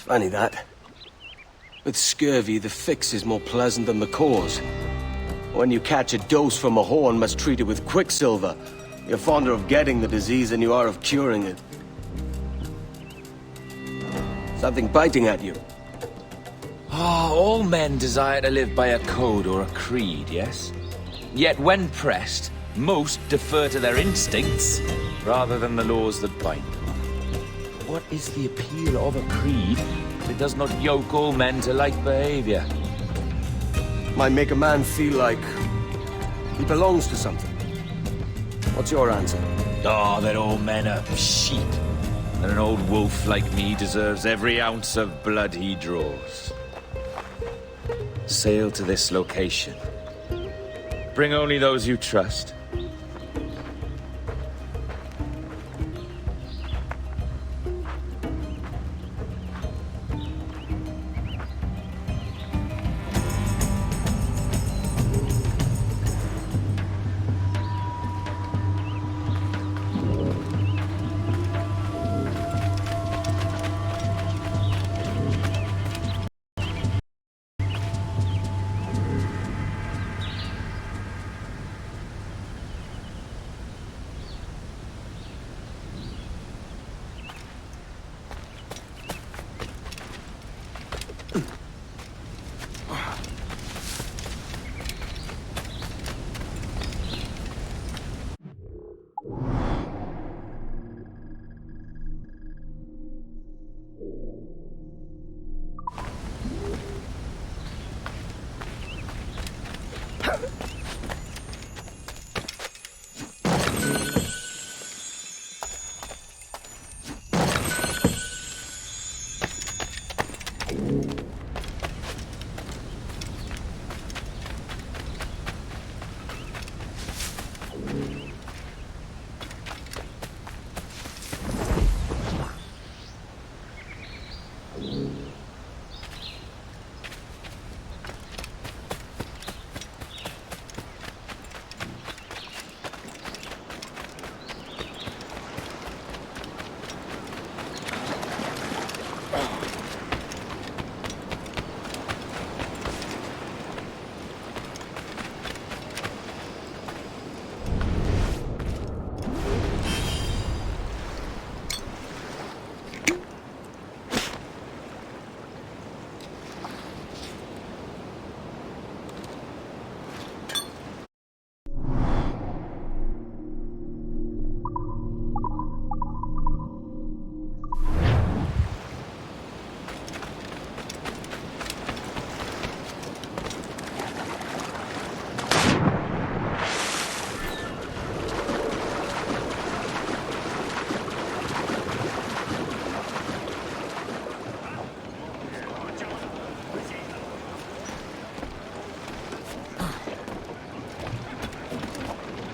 Funny that. With scurvy, the fix is more pleasant than the cause. When you catch a dose from a horn, must treat it with quicksilver. You're fonder of getting the disease than you are of curing it. Something biting at you. All men desire to live by a code or a creed, yes? Yet when pressed, most defer to their instincts rather than the laws that bind them. What is the appeal of a creed if it does not yoke all men to like behavior? Might make a man feel like he belongs to something. What's your answer? That all men are sheep. And an old wolf like me deserves every ounce of blood he draws. Sail to this location. Bring only those you trust.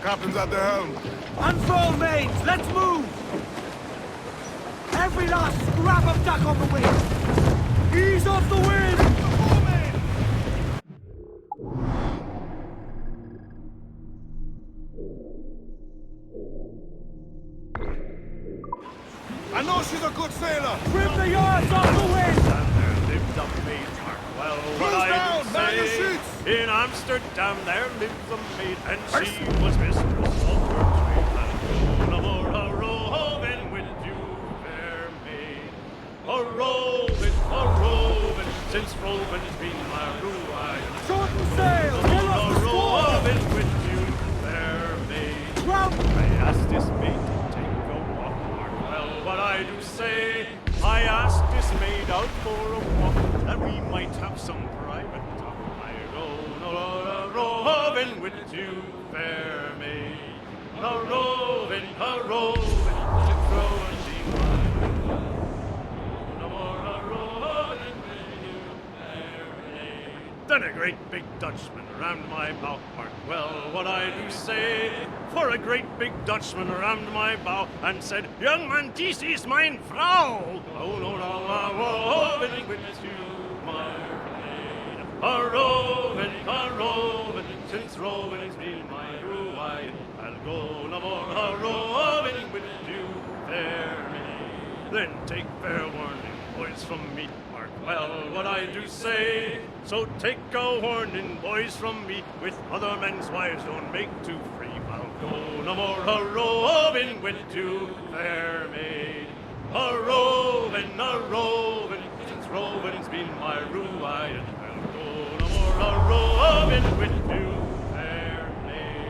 Captain's at the helm. Unfurl mains, let's move! Every last scrap of duck on the wind! Ease off the wind! I know she's a good sailor. Trim the yards off the wind! And there lived a maid, mark well what Close I down, do man your say. sheets. In Amsterdam there lived a maid, and she was mistress of her trade. And no more a roving will do, fair maid. A roving, since roving's been my ruin. Shorten sail! No Get more off a the squall! roving will do, fair maid. Rout! I asked this maid to take a walk, mark well what I do say. I asked this maid out for a walk, that we might have some private talk. I roving with you, fair maid. A roving, to throw and be mine. No more a roving with you, fair maid. Then a great big Dutchman rammed my bow, mark well what I do say. For a great big Dutchman rammed my bow and said, "Young man, this is mine Frau." Oh no, a roving with you, my maid. A roving, since roving's been my ruin. I'll go no more a roving with you, fair maid. Then take fair warning, boys from me, mark well what I do say. So take a warning, boys from me, with other men's wives don't make too free. I'll go no more a-roving with you, fair maid. A-roving, since roving's been my ruin. I'll go no more a-roving with you, fair maid.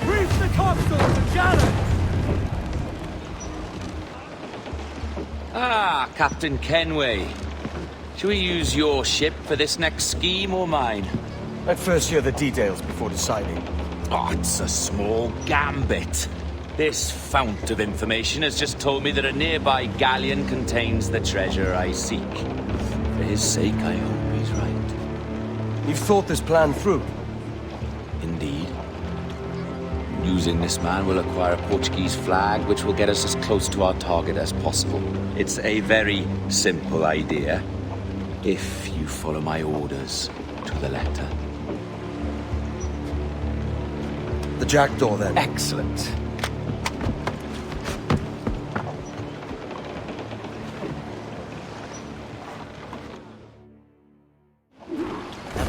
Reef the topsails and gallant! Ah, Captain Kenway. Shall we use your ship for this next scheme or mine? I'd first hear the details before deciding. Oh, it's a small gambit. This fount of information has just told me that a nearby galleon contains the treasure I seek. For his sake, I hope he's right. You've thought this plan through? Indeed. Using this man, we'll acquire a Portuguese flag, which will get us as close to our target as possible. It's a very simple idea, if you follow my orders to the letter. The jackdaw, then. Excellent.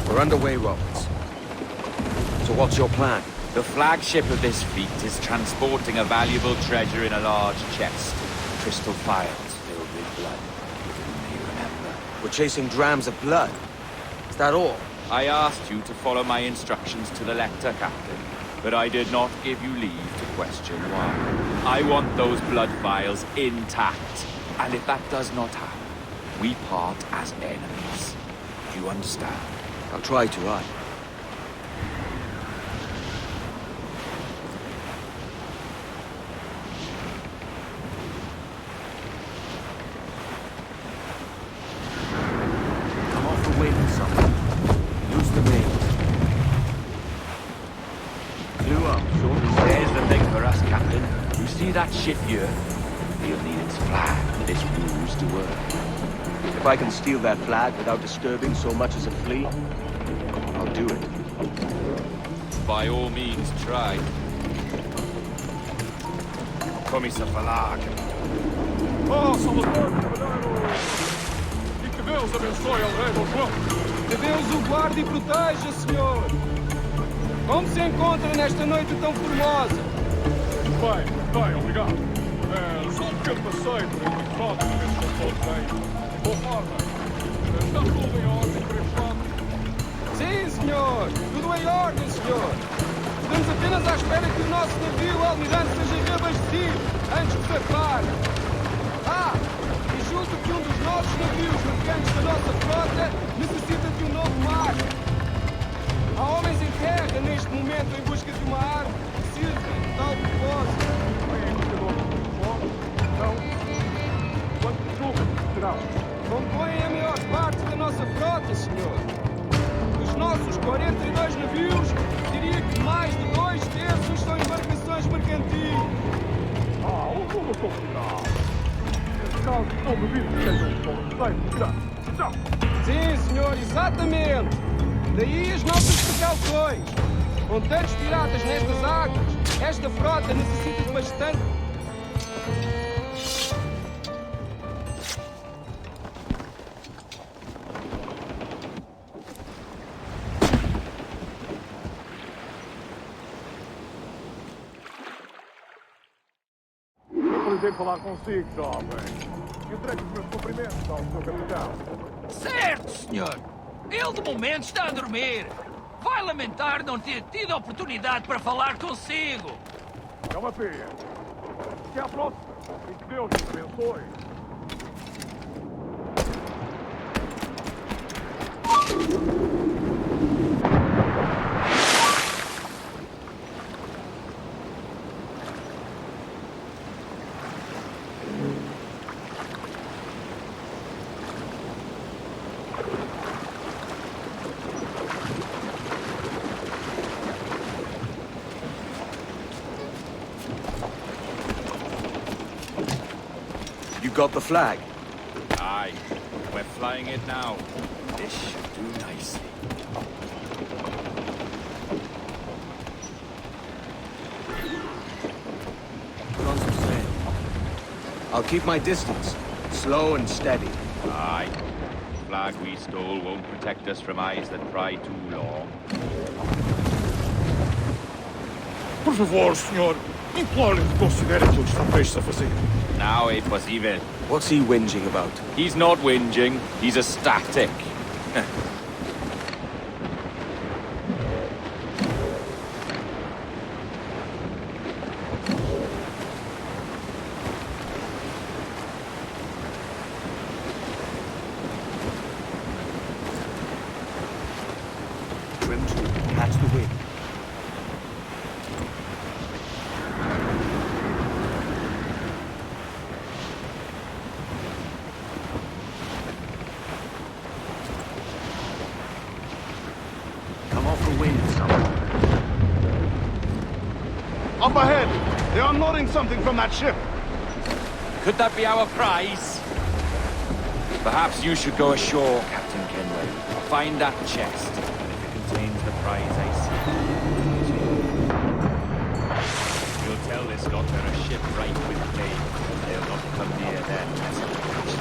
We're underway, Roberts. So what's your plan? The flagship of this fleet is transporting a valuable treasure in a large chest. Crystal phials filled with blood. You may remember. We're chasing drams of blood. Is that all? I asked you to follow my instructions to the letter, Captain, but I did not give you leave to question why. I want those blood vials intact, and if that does not happen, we part as enemies. Do you understand? I'll try to, aye. Come off the wind, son. Lose the main. Clew up, so There's the thing for us, Captain. You see that ship here? We'll need its flag for this ruse to work. If I can steal that flag without disturbing so much as a flea, I'll do it. By all means, try. Commissa falar. Oh, Salvador, caballero! E que Deus abençoe ao rei Dom João. Que Deus o guarde e proteja, senhor! Como se encontra nesta noite tão formosa? Bem, obrigado. Só um pequeno passeio por entre frota para ver se estão todos bem. Boa forma. Está tudo em ordem para este lado? Sim, senhor! Tudo em ordem, senhor! Estamos apenas à espera que o nosso navio almirante seja reabastecido antes de zarpar. Ah! E julgo que um dos nossos navios mercantes da nossa frota necessita de um novo barco. Há homens em terra neste momento em busca de uma arma que sirva de tal propósito. Bem, indicador de logo. Então, quanto chuva terá? Compõem a maior parte da nossa frota, senhor. Dos nossos 42 navios, diria que mais de 2/3 são embarcações mercantis. Uma quantidade. Nesse caso, não me diz que sejam só 100 gramas. Sim, senhor, exatamente. Daí as nossas precauções. Com tantos piratas nestas águas, esta frota necessita de bastante... Eu prazer falar consigo, jovem. Entregue os meus cumprimentos ao seu capitão. Certo, senhor. Ele de momento está a dormir. Vai lamentar não ter tido a oportunidade para falar consigo. É uma pena. Que à próxima. E que Deus te abençoe. You got the flag? Aye, we're flying it now. This should do nicely. Put on some sail. I'll keep my distance. Slow and steady. Aye. The flag we stole won't protect us from eyes that pry too long. Por favor, senhor. Imploro-lhe que considere aquilo que está prestes a fazer. Now é possível. What's he whinging about? He's not whinging, he's ecstatic. Trim to. Catch the wind. Come off the wind, someone. Up ahead! They are unloading something from that ship. Could that be our prize? Perhaps you should go ashore, Captain Kenway. Find that chest, and if it contains the prize I seek, you'll tell this lot they're a ship right with Dave, and they'll not come near their destination.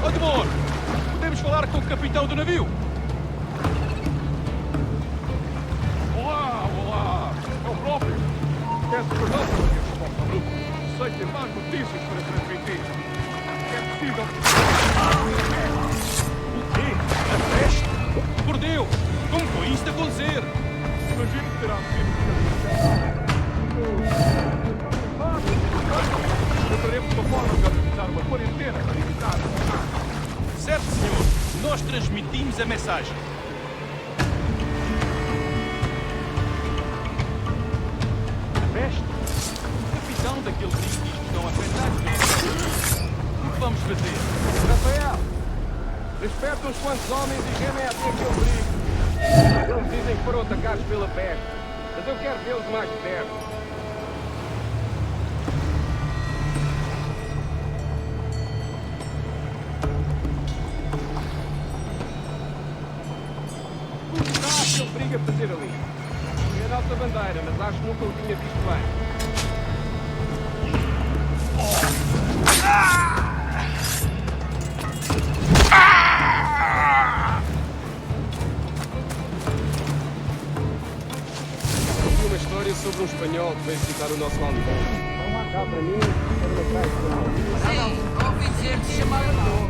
Odmor! Podemos falar com o capitão do navio? Olá, olá! É o próprio. Peço perdão pela minha resposta, Bruno. Sei ter mais notícias para transmitir. É possível. O quê? A peste? Por Deus! Como foi isto acontecer? Imagino que terá sido Trataremos uma forma de organizar uma quarentena para evitar. Certo, senhor. Nós transmitimos a mensagem. A peste? O capitão daquele diz que estão afetados. O que vamos fazer? Rafael, desperta uns quantos homens e remem até aquele perigo. Eles dizem que foram atacados pela peste, mas eu quero vê-los mais de perto. Ele periga fazer ali. É a nossa bandeira, mas acho que nunca o tinha visto bem. Ouvi uma história sobre um espanhol que veio visitar o nosso almirante. Não há cá para mim, era uma traição. Sim, ouvi dizer que se chamava Dom.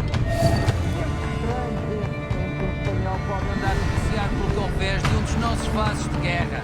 Um espanhol pode andar a passear pelo convés de um dos nossos vasos de guerra.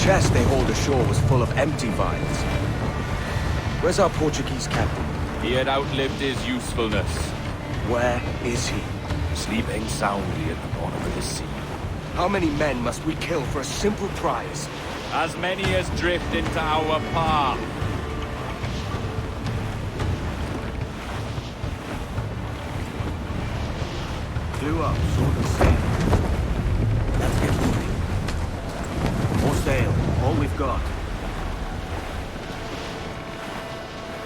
chest they hauled ashore was full of empty vials. Where's our Portuguese captain? He had outlived his usefulness. Where is he? Sleeping soundly at the bottom of the sea. How many men must we kill for a simple prize? As many as drift into our path. Clew up, sword and sail. Let's get moving. More sail, all we've got.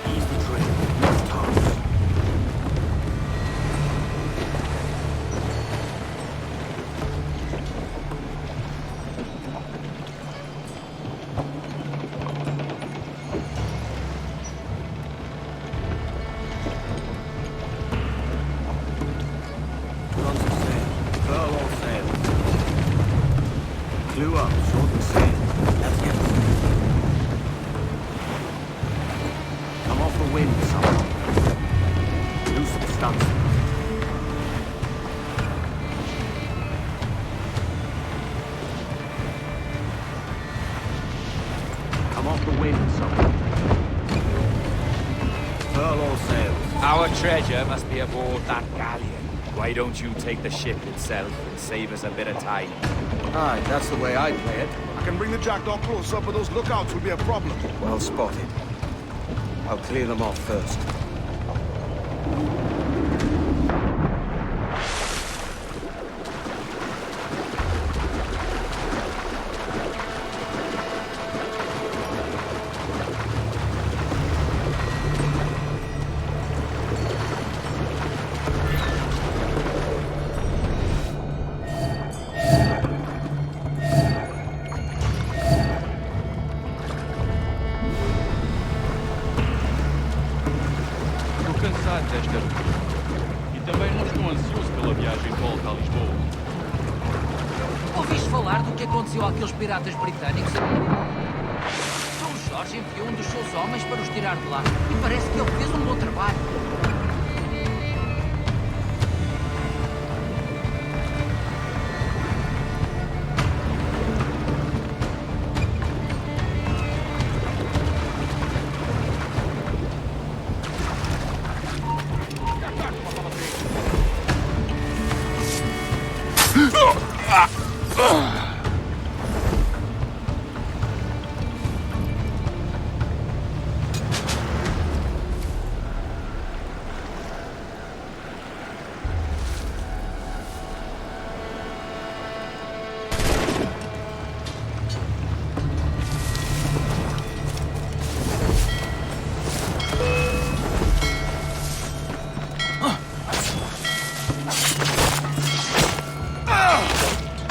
Ease the train, left tops. Put on some sail. Furl all sails. Clew up, sword and sail. Let's get moving. Come off the wind, someone. Loose the stunsails. Come off the wind, someone. Furl all sails. Our treasure must be aboard that galleon. Why don't you take the ship itself and save us a bit of time? Aye, that's the way I play it. I can bring the jackdaw close up, but those lookouts will be a problem. Well spotted. I'll clear them off first. Estou cansado desta luta. E também não estou ansioso pela viagem de volta a Lisboa. Ouviste falar do que aconteceu àqueles piratas britânicos? São Jorge enviou um dos seus homens para os tirar de lá. E parece que ele fez um bom trabalho.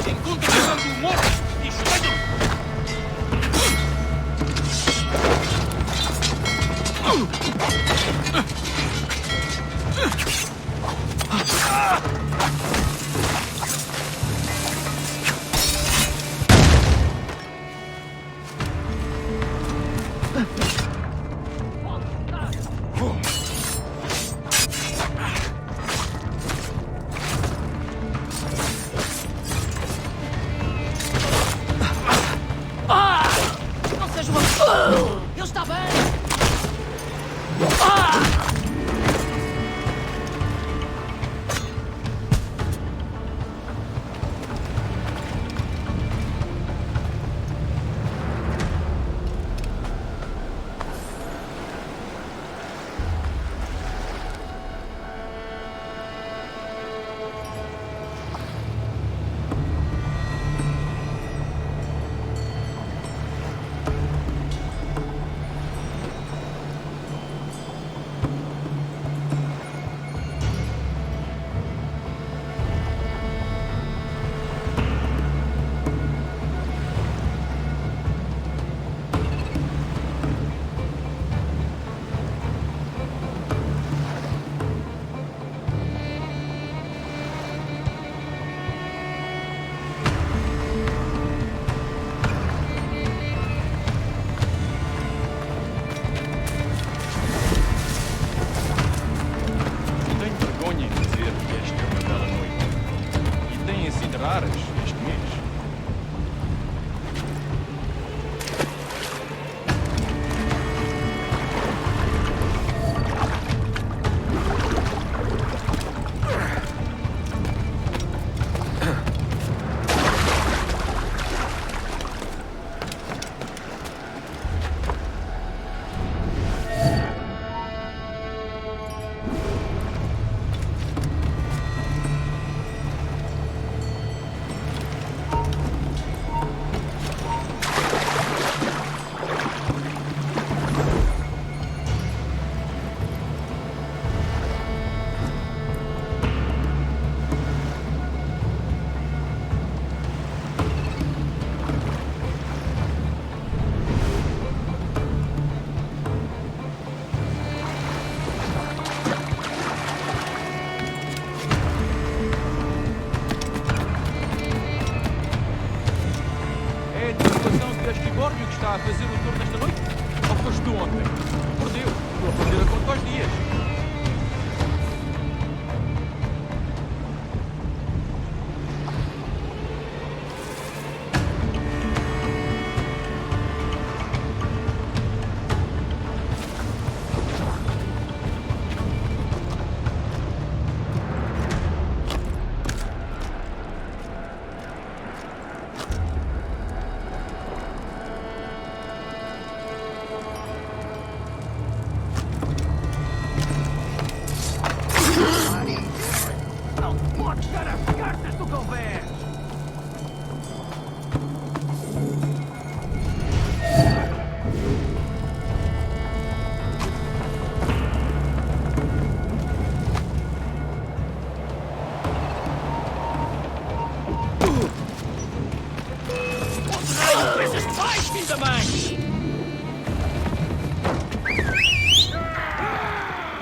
Encontre-se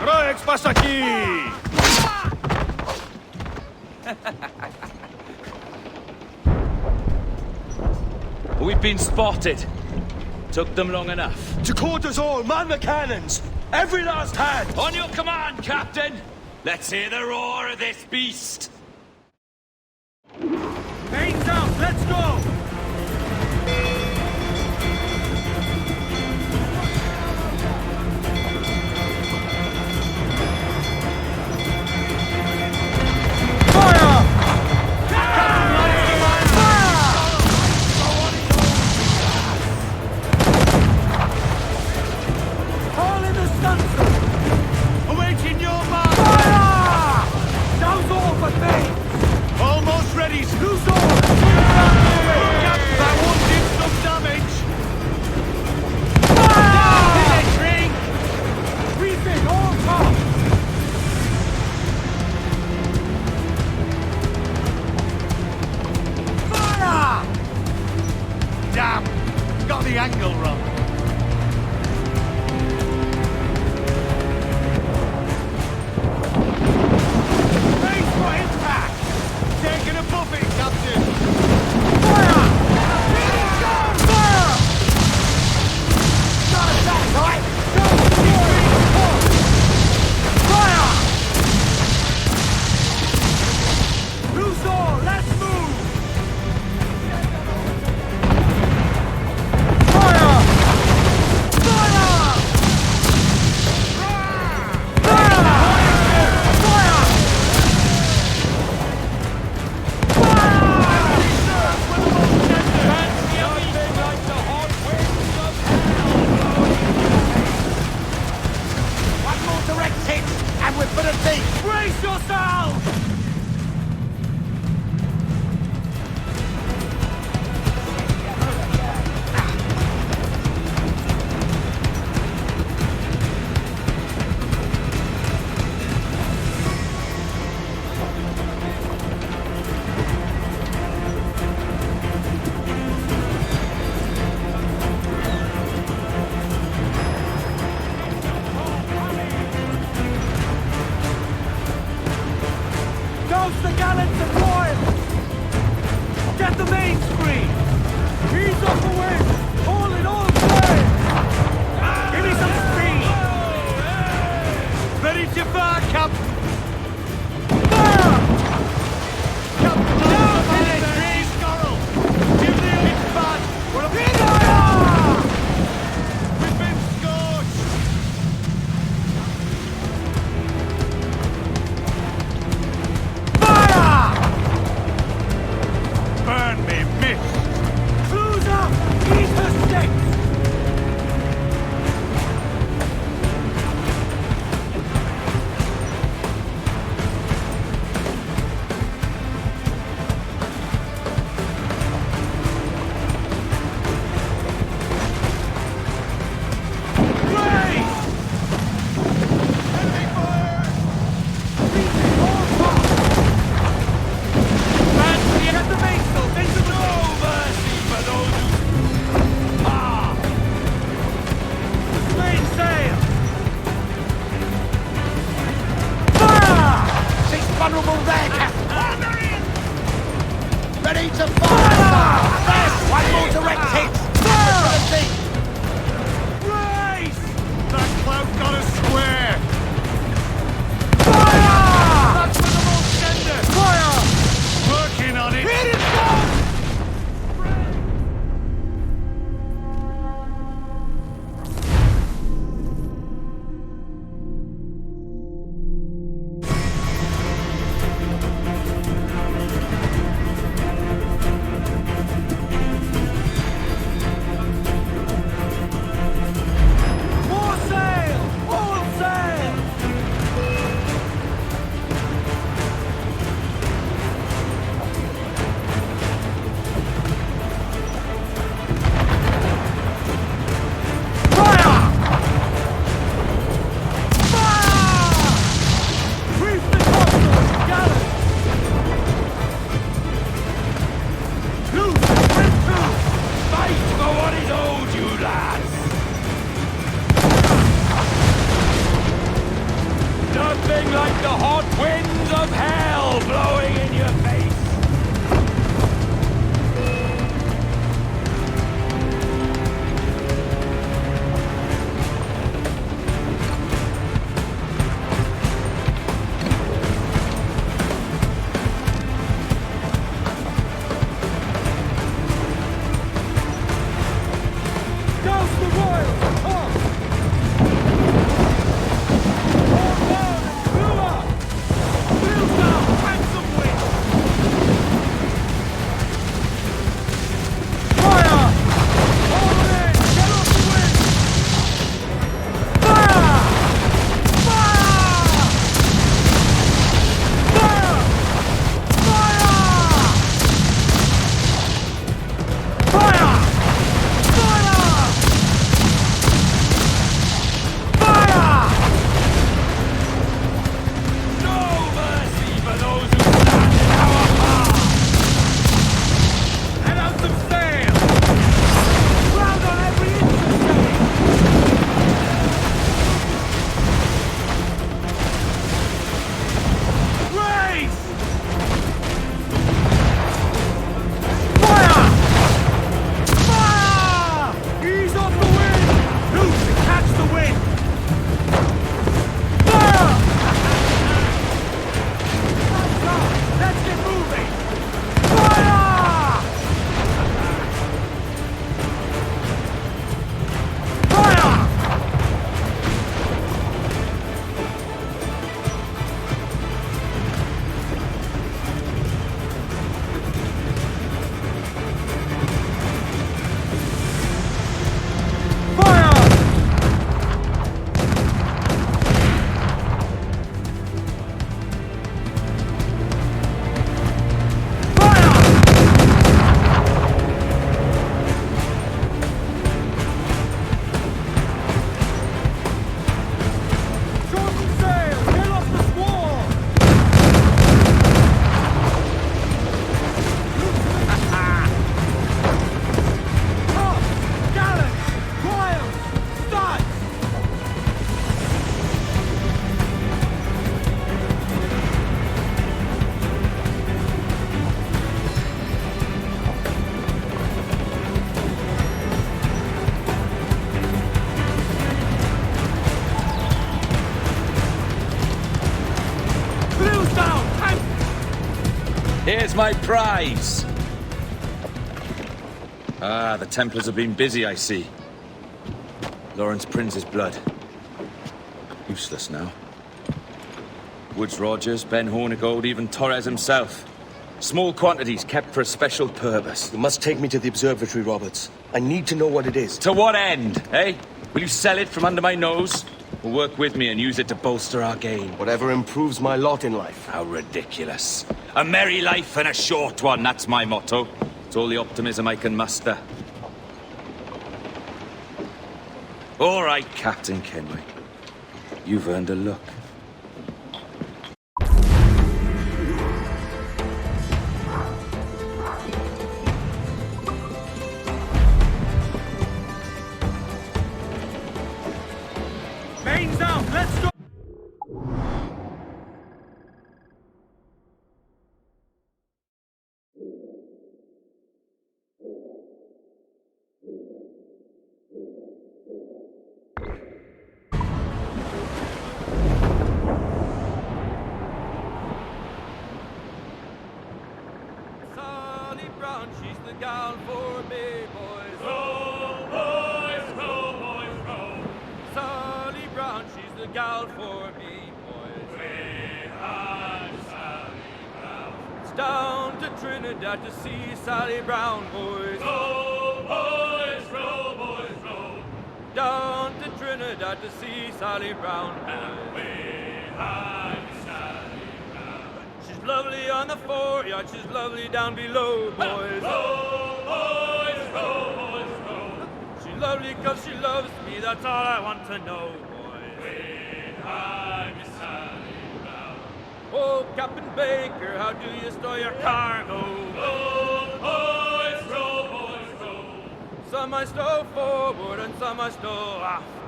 Rex, passa aqui! We've been spotted. Took them long enough. To quarters all, man the cannons! Every last hand! On your command, Captain! Let's hear the roar of this beast! Mains out, let's go! Almost ready! Who's on? the angle wrong. Brace for impact! Taking a buffet, Captain! Fire! Here it goes! Fire! Not a satellite! Fire! Luthor, let's move! Fire! Fire! One more direct hit, and we're for the thief! Brace yourselves! Dose the gallants and royals! Get the main screen! Ease off the wind! All in all play! Give me some speed! Ready to fire, Cap! Fire! Cap, down in the trees, Squirrel! Give the elite bad! We're a fire! We've been scorched! Burn me, mist! Clues up! Eat the sticks! Blaze! Enemy fire! Beating all fire! Fancy at the vassals into the no mercy for those who... Ah! Main sail! Fire! She's vulnerable there, Captain! Ready to fire! Yes! One more direct hit! Fire! Race! That clout got us square! Fire! That's for the most tender! Fire! Working on it! Here it goes! of hell blowing in your face! Douse the royal! Come! Hold down and blew up! Wheels down! Handsome wind! Fire! Hold it in! Get off the wind! Fire! Fire! Fire! Fire! Fire! No mercy for those who stand in our path! Head out some sail! Ground on every inch of sail! Race! Fire! Fire! Ease off the wind! Loose and catch the wind! Fire! Let's get moving! Fire! Fire! Fire! Shorten sail! Get off the squall! Up! Gallant! Royals! Studs! Blues down! Here's my prize! Ah, the Templars have been busy, I see. Lawrence Prince's blood. Useless now. Woods Rogers, Ben Hornigold, even Torres himself. Small quantities kept for a special purpose. You must take me to the observatory, Roberts. I need to know what it is. To what end, eh? Will you sell it from under my nose? Or work with me and use it to bolster our gain? Whatever improves my lot in life. How ridiculous. A merry life and a short one, that's my motto. It's all the optimism I can muster. All right, Captain Kenway. You've earned a look. Mains out! Let's go! Sally Brown, she's the gal for me, boys. Row, boys, row, boys, row. Sally Brown, she's the gal for me, boys. Behind Sally Brown. It's down to Trinidad to see Sally Brown, boys. Row, boys, row, boys, row. Down to Trinidad to see Sally Brown, boys. Behind Sally Brown. She's lovely on the foreyard, she's lovely down below, boys. Row, boys, row, boys, row. She's lovely 'cause she loves me, that's all I want to know, boys. Behind Sally Brown. Oh, Captain Baker, how do you store your cargo? Row, boys, row, boys, row. Some I stow forward and some I stow after.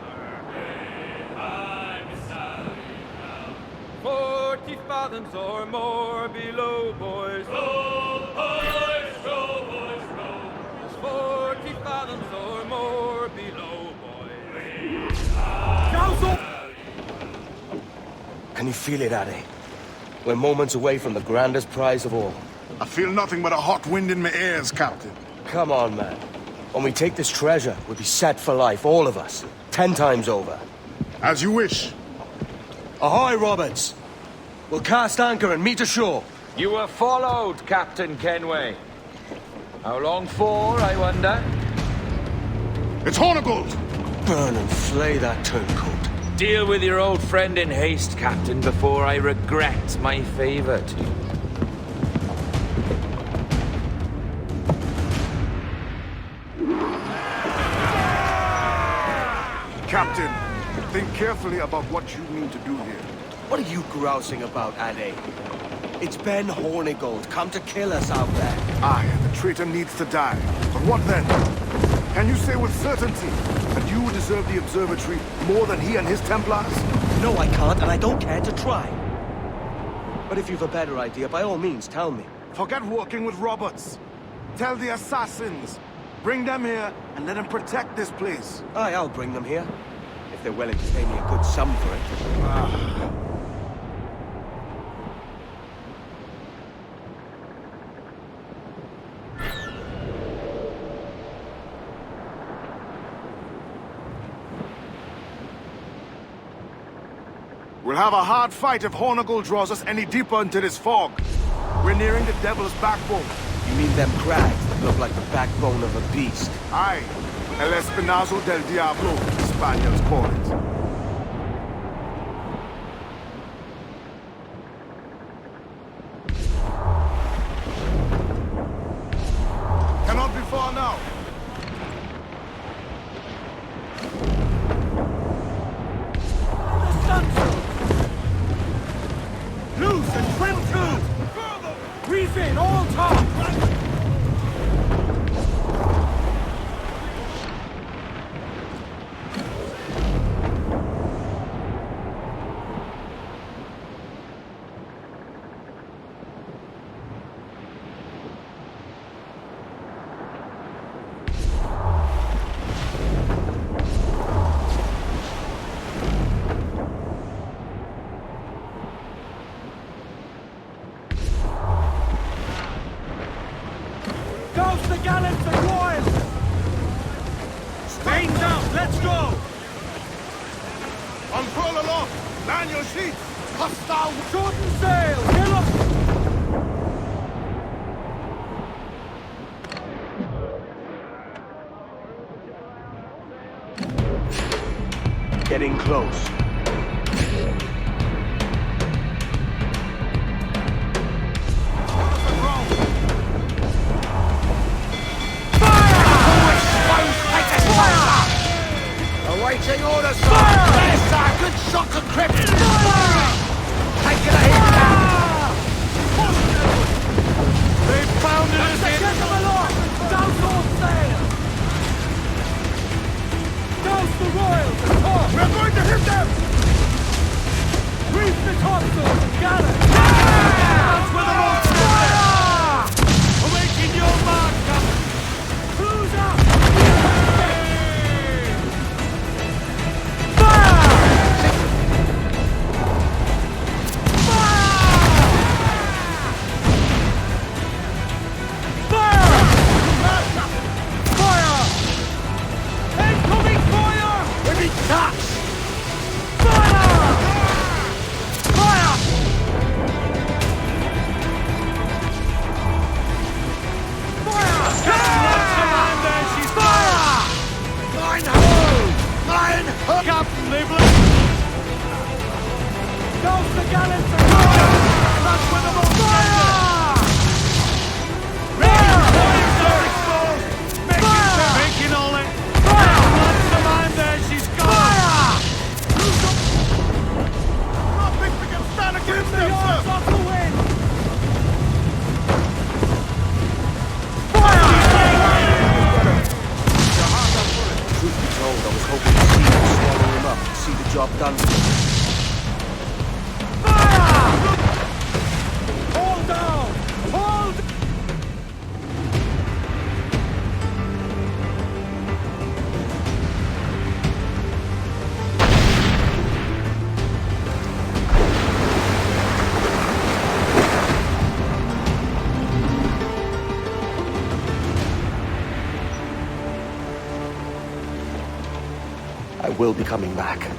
Behind Sally Brown. 40 fathoms or more below, boys. Row, boys, row, boys, row. There's 40 fathoms or more below, boys. Council! Can you feel it, Addy? We're moments away from the grandest prize of all. I feel nothing but a hot wind in my ears, Captain. Come on, man. When we take this treasure, we'll be set for life, all of us. 10 times over. As you wish. Ahoy, Roberts! We'll cast anchor and meet ashore. You were followed, Captain Kenway. How long for, I wonder? It's Hornigold! Burn and flay that turncoat. Deal with your old friend in haste, Captain, before I regret my favor to you. Captain, think carefully about what you mean to do here. What are you grousing about, Addy? It's Ben Hornigold, come to kill us out there. Aye, the traitor needs to die. But what then? Can you say with certainty that you deserve the observatory more than he and his Templars? No, I can't, and I don't care to try. But if you've a better idea, by all means, tell me. Forget working with Roberts. Tell the Assassins. Bring them here and let them protect this place. Aye, I'll bring them here. If they're willing to pay me a good sum for it. We'll have a hard fight if Hornigold draws us any deeper into this fog. We're nearing the Devil's backbone. You mean them crags that look like the backbone of a beast? Aye, El Espinazo del Diablo, the Spaniards call it. Cannot be far now. Loose and trim to! Reef in, all top! Douse the gallants and royals! Stains out, let's go! Unfurl aloft! Man your sheets! Hostile! Shorten sail! Hill up! Getting close. Awaiting orders, sir! Yes, sir! Good shot to crypt! Take it ahead now! They've pounded us in! Get them aloft! Douse all sail! Douse the royals and top! We're going to hit them! Reef the topsails and gallants! That's where the boats fire! Awaken your mark, Captain! Cruise up! Captain, they've left! Douse the gallants and royals! That's where the boats fire! Making all it! Fire! Once the line there, she's gone! Fire! Nothing we can stand against The them, yards sir! off the wind! Fire! Truth be told, I was hoping to see him swallow him up, see the job done. Fire! will be coming back.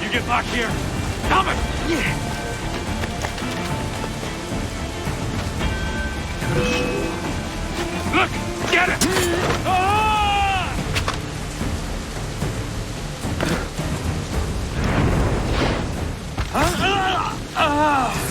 You get back here! Damn it! Look! Get it! Ah! Huh? Ah!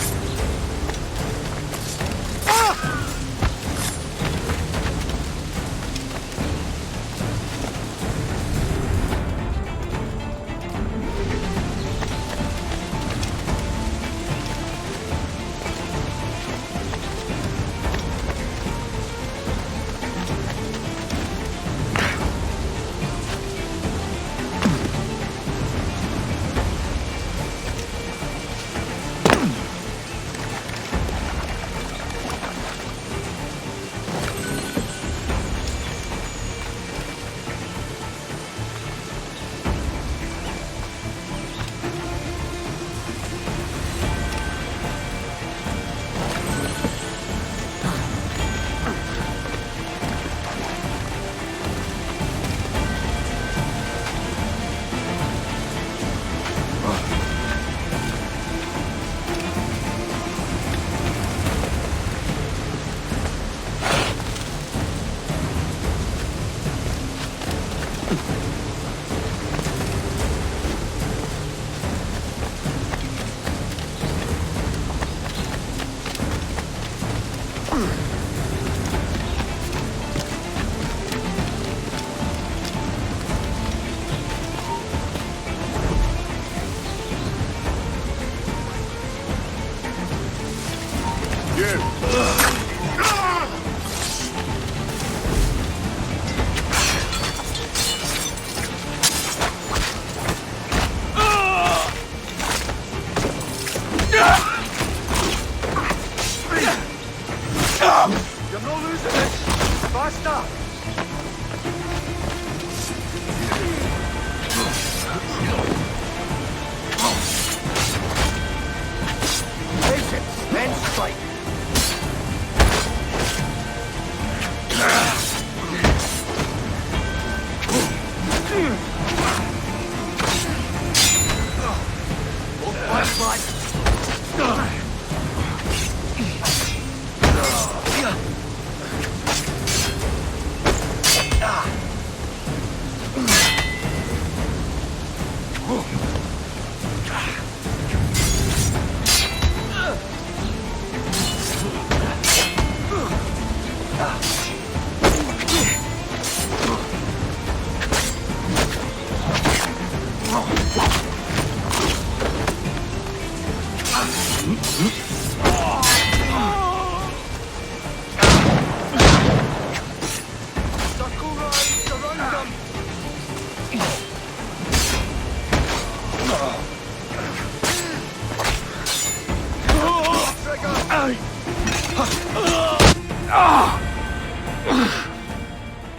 Faster! Patience, then strike.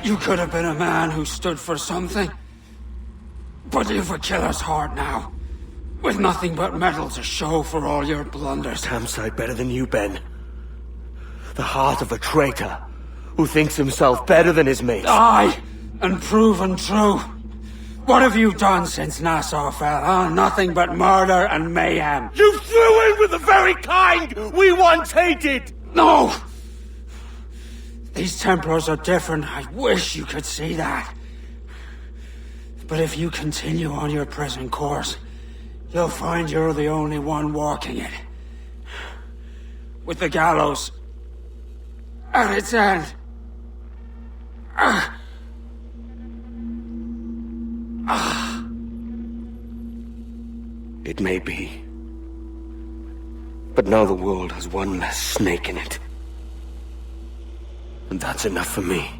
You could have been a man who stood for something. But you've a killer's heart now. With nothing but metal to show for all your blunders. Damn sight better than you, Ben. The heart of a traitor who thinks himself better than his mates. Aye, and proven true. What have you done since Nassau fell, huh? Nothing but murder and mayhem. You threw in with the very kind we once hated! No! These Templars are different. I wish you could see that. But if you continue on your present course, you'll find you're the only one walking it. With the gallows at its end. It may be. But now the world has one less snake in it. And that's enough for me.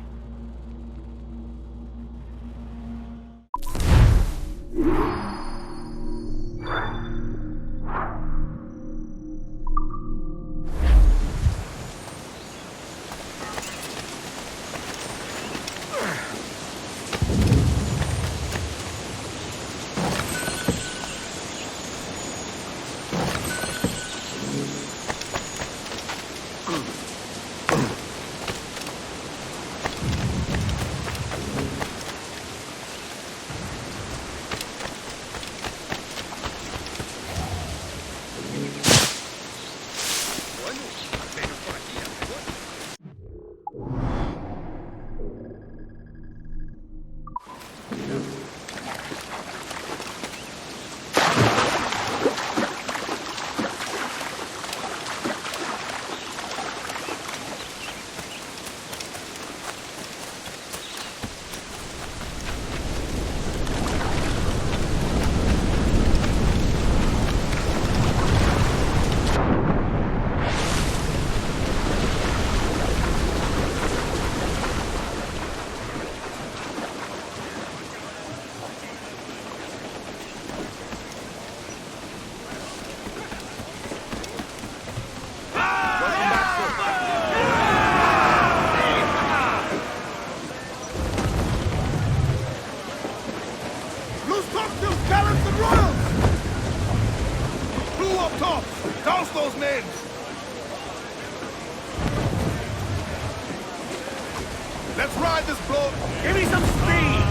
Let's ride this blow. Give me some speed.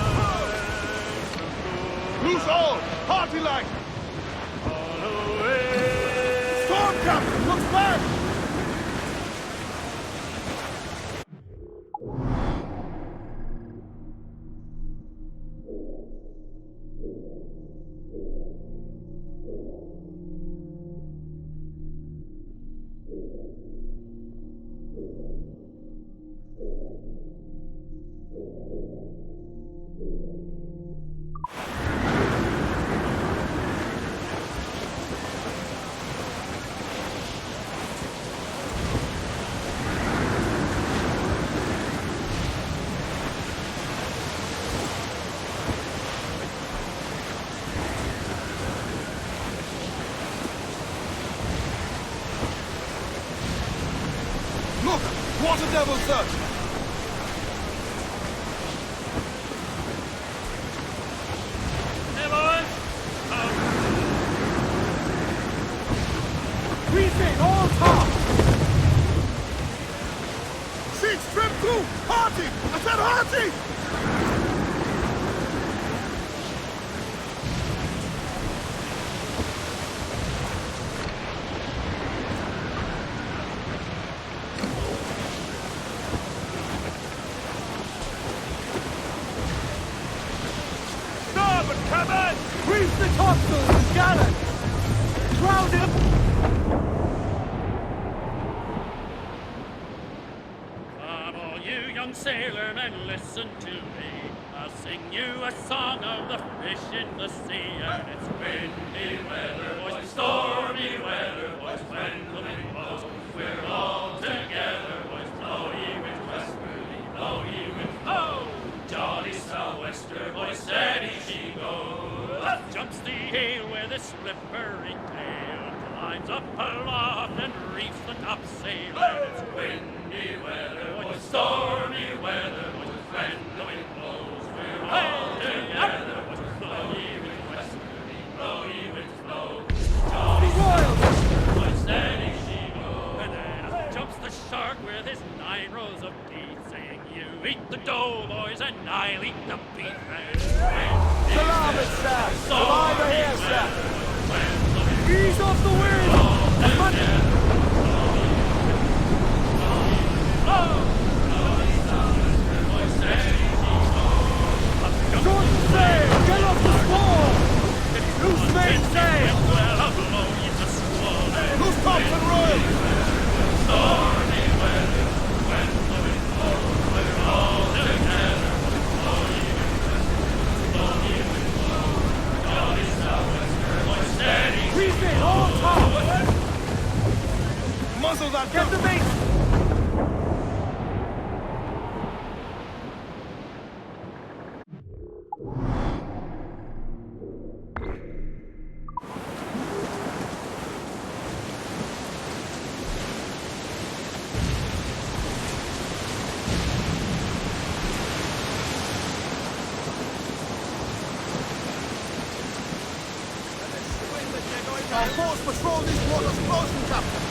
Loose all. Party like. Storm captain, looks back. Look! Water devil search! Make trim too! Hearty! I said hearty! Starboard cabin! Reef the topsails and gallant! Crowd him! Come all you young sailormen, listen to me. I'll sing you a song of the fish in the sea. And it's windy weather, boys, stormy weather, boys, when the wind blows. We're all together, boys, blow ye wind westerly, blow ye wind blow. Jolly sou'wester, boys, steady she goes. Up jumps the heel with a slippery tail, climbs up aloft and reefs the topsail. And it's windy weather, boys, stormy weather, boys, when the wind blows. We're all together, boys, blow ye wind westerly, blow ye wind blow. Jolly sou'wester, boys, steady she goes. And then up jumps the shark with his 9 rows of teeth, saying, "You eat the dough, boys, and I'll eat the beef." Salam it, sir! Salam here, sir! Ease off the wind! Short sail! Get off the squall! Loose mainsail! Loose tops and royal! Reef it! All top! Muzzle that Get the mate! Our force patrol these waters closely, Captain.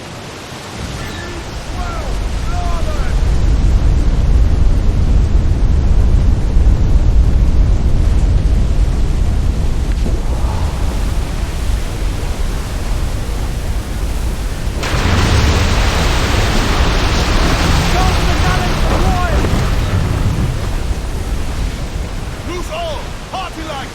Loose all! Party like!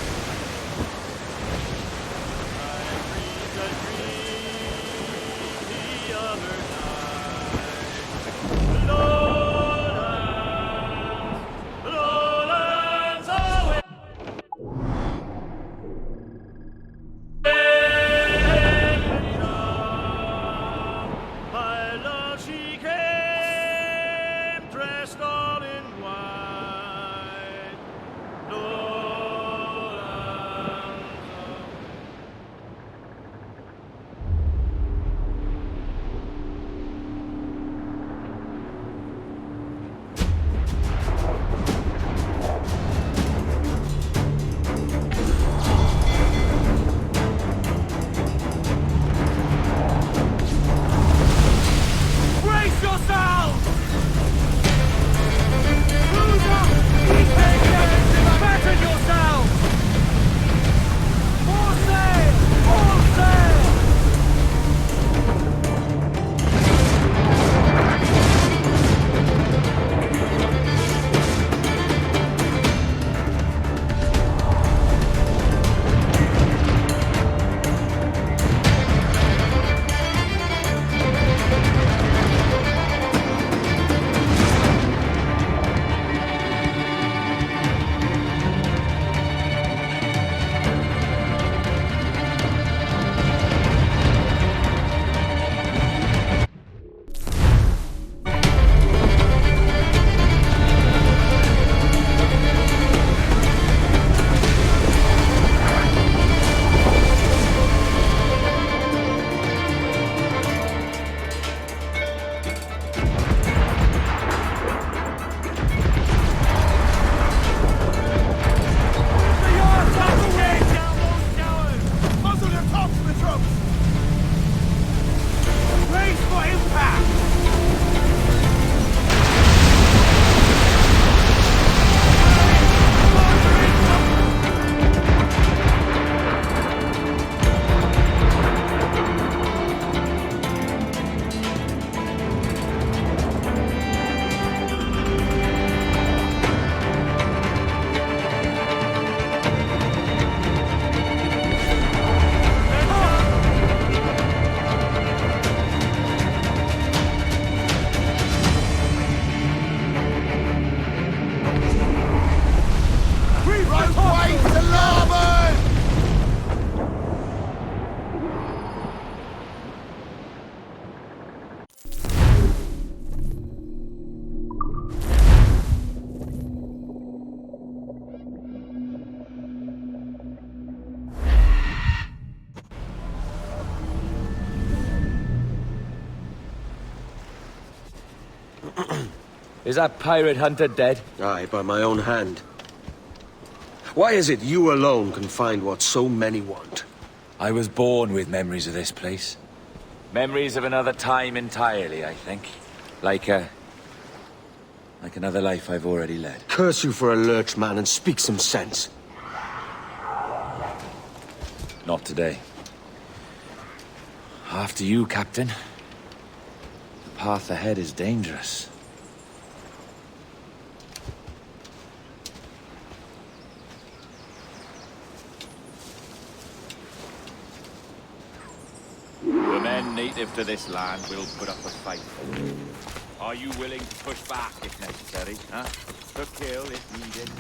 Is that pirate hunter dead? Aye, by my own hand. Why is it you alone can find what so many want? I was born with memories of this place. Memories of another time entirely, I think. Like another life I've already led. Curse you for a lurch, man, and speak some sense. Not today. After you, Captain. The path ahead is dangerous. The men native to this land will put up a fight. Are you willing to push back if necessary, huh? To kill if needed?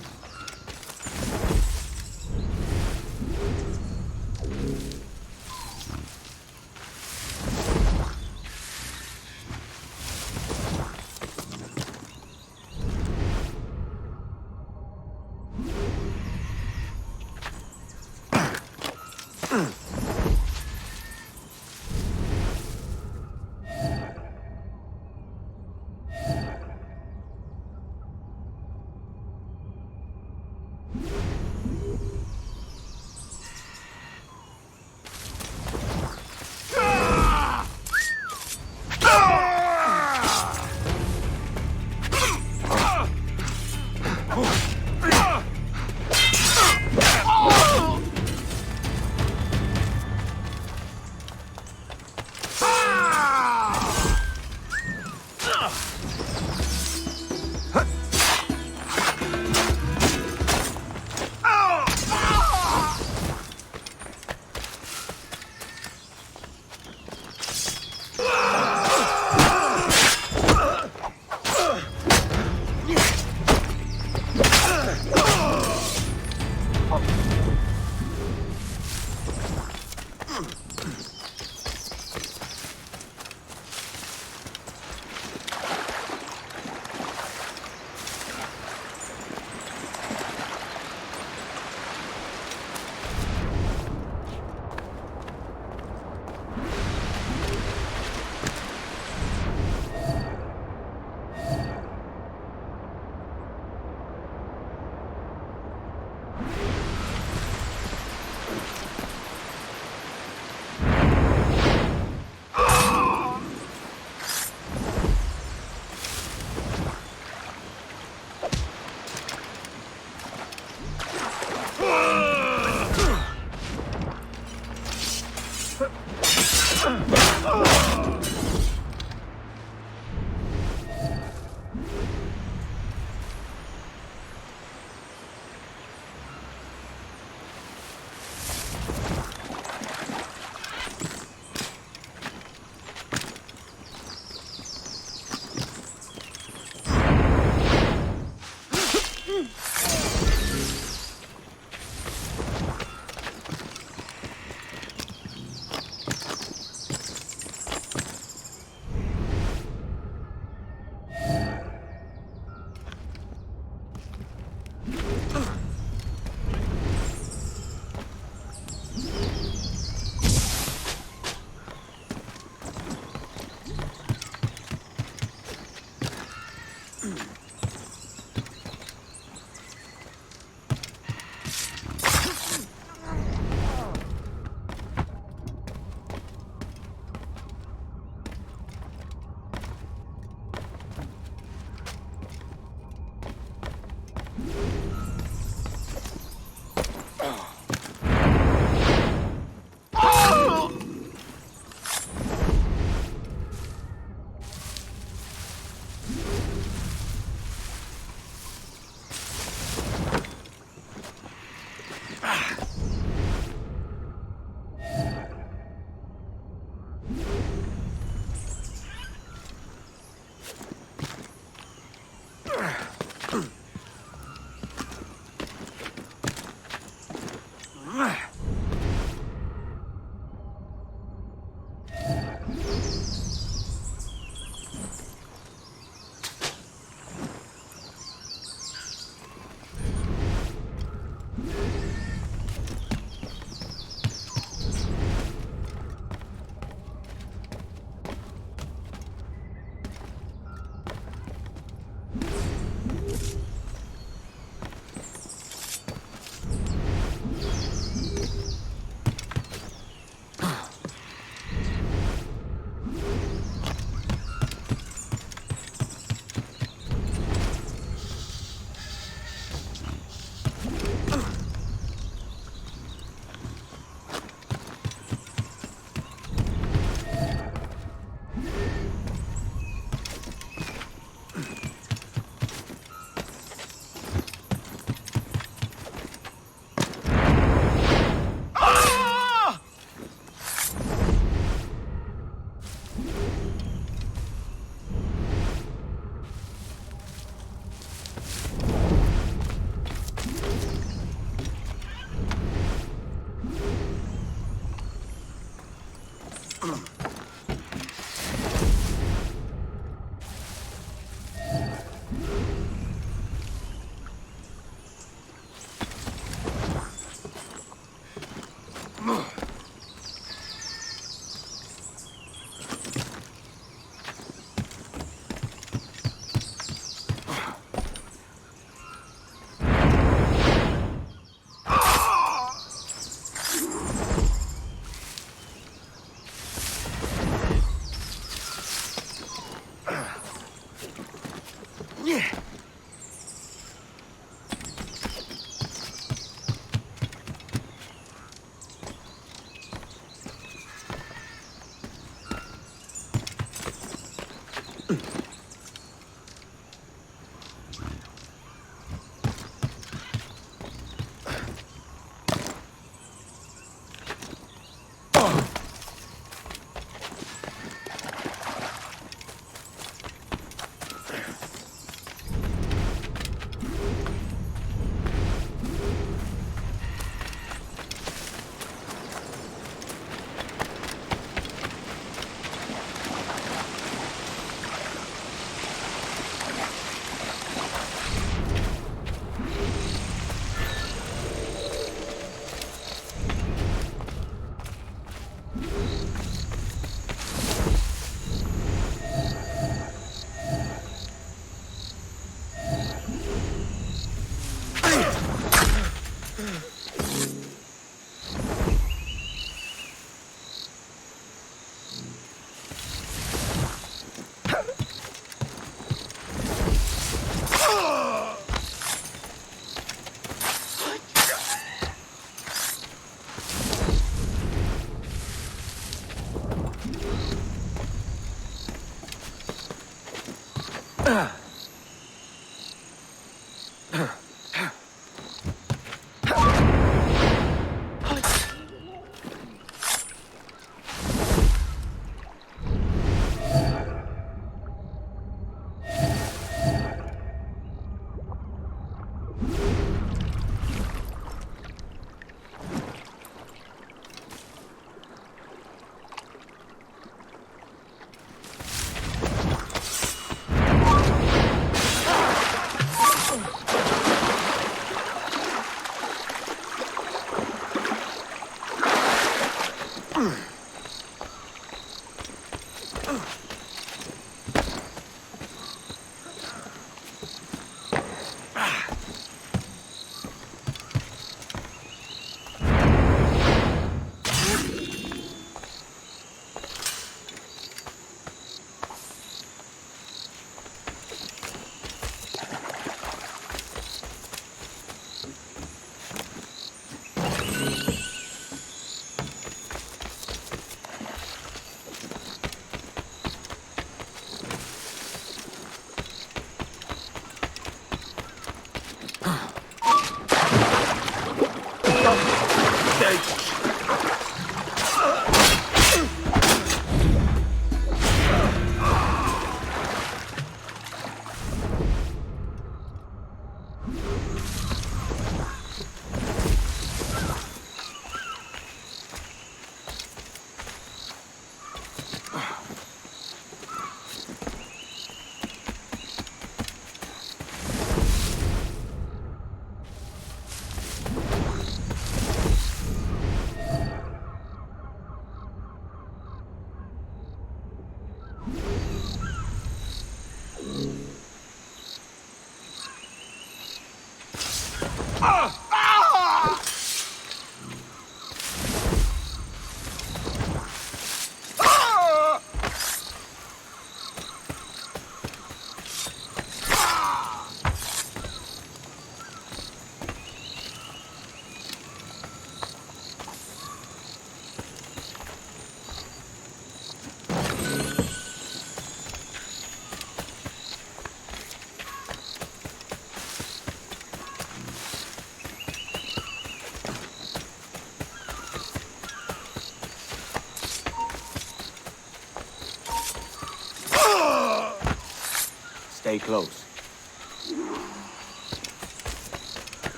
Stay close.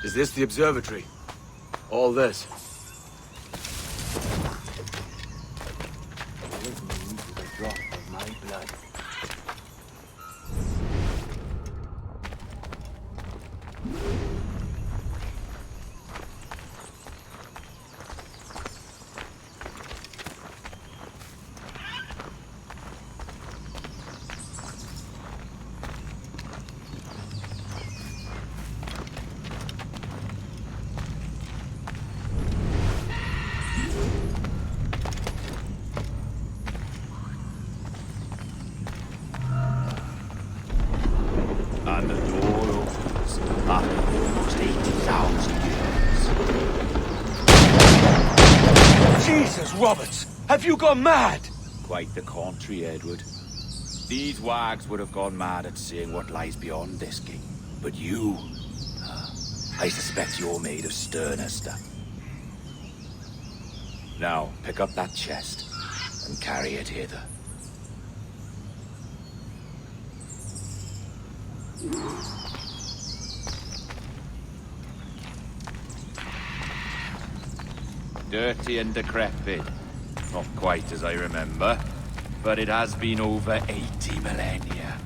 Is this the observatory? All this? And the door opens after almost 80,000 years. Jesus, Roberts! Have you gone mad? Quite the contrary, Edward. These wags would have gone mad at seeing what lies beyond this gate. But you... I suspect you're made of sterner stuff. Now, pick up that chest and carry it hither. Dirty and decrepit. Not quite as I remember, but it has been over 80 millennia.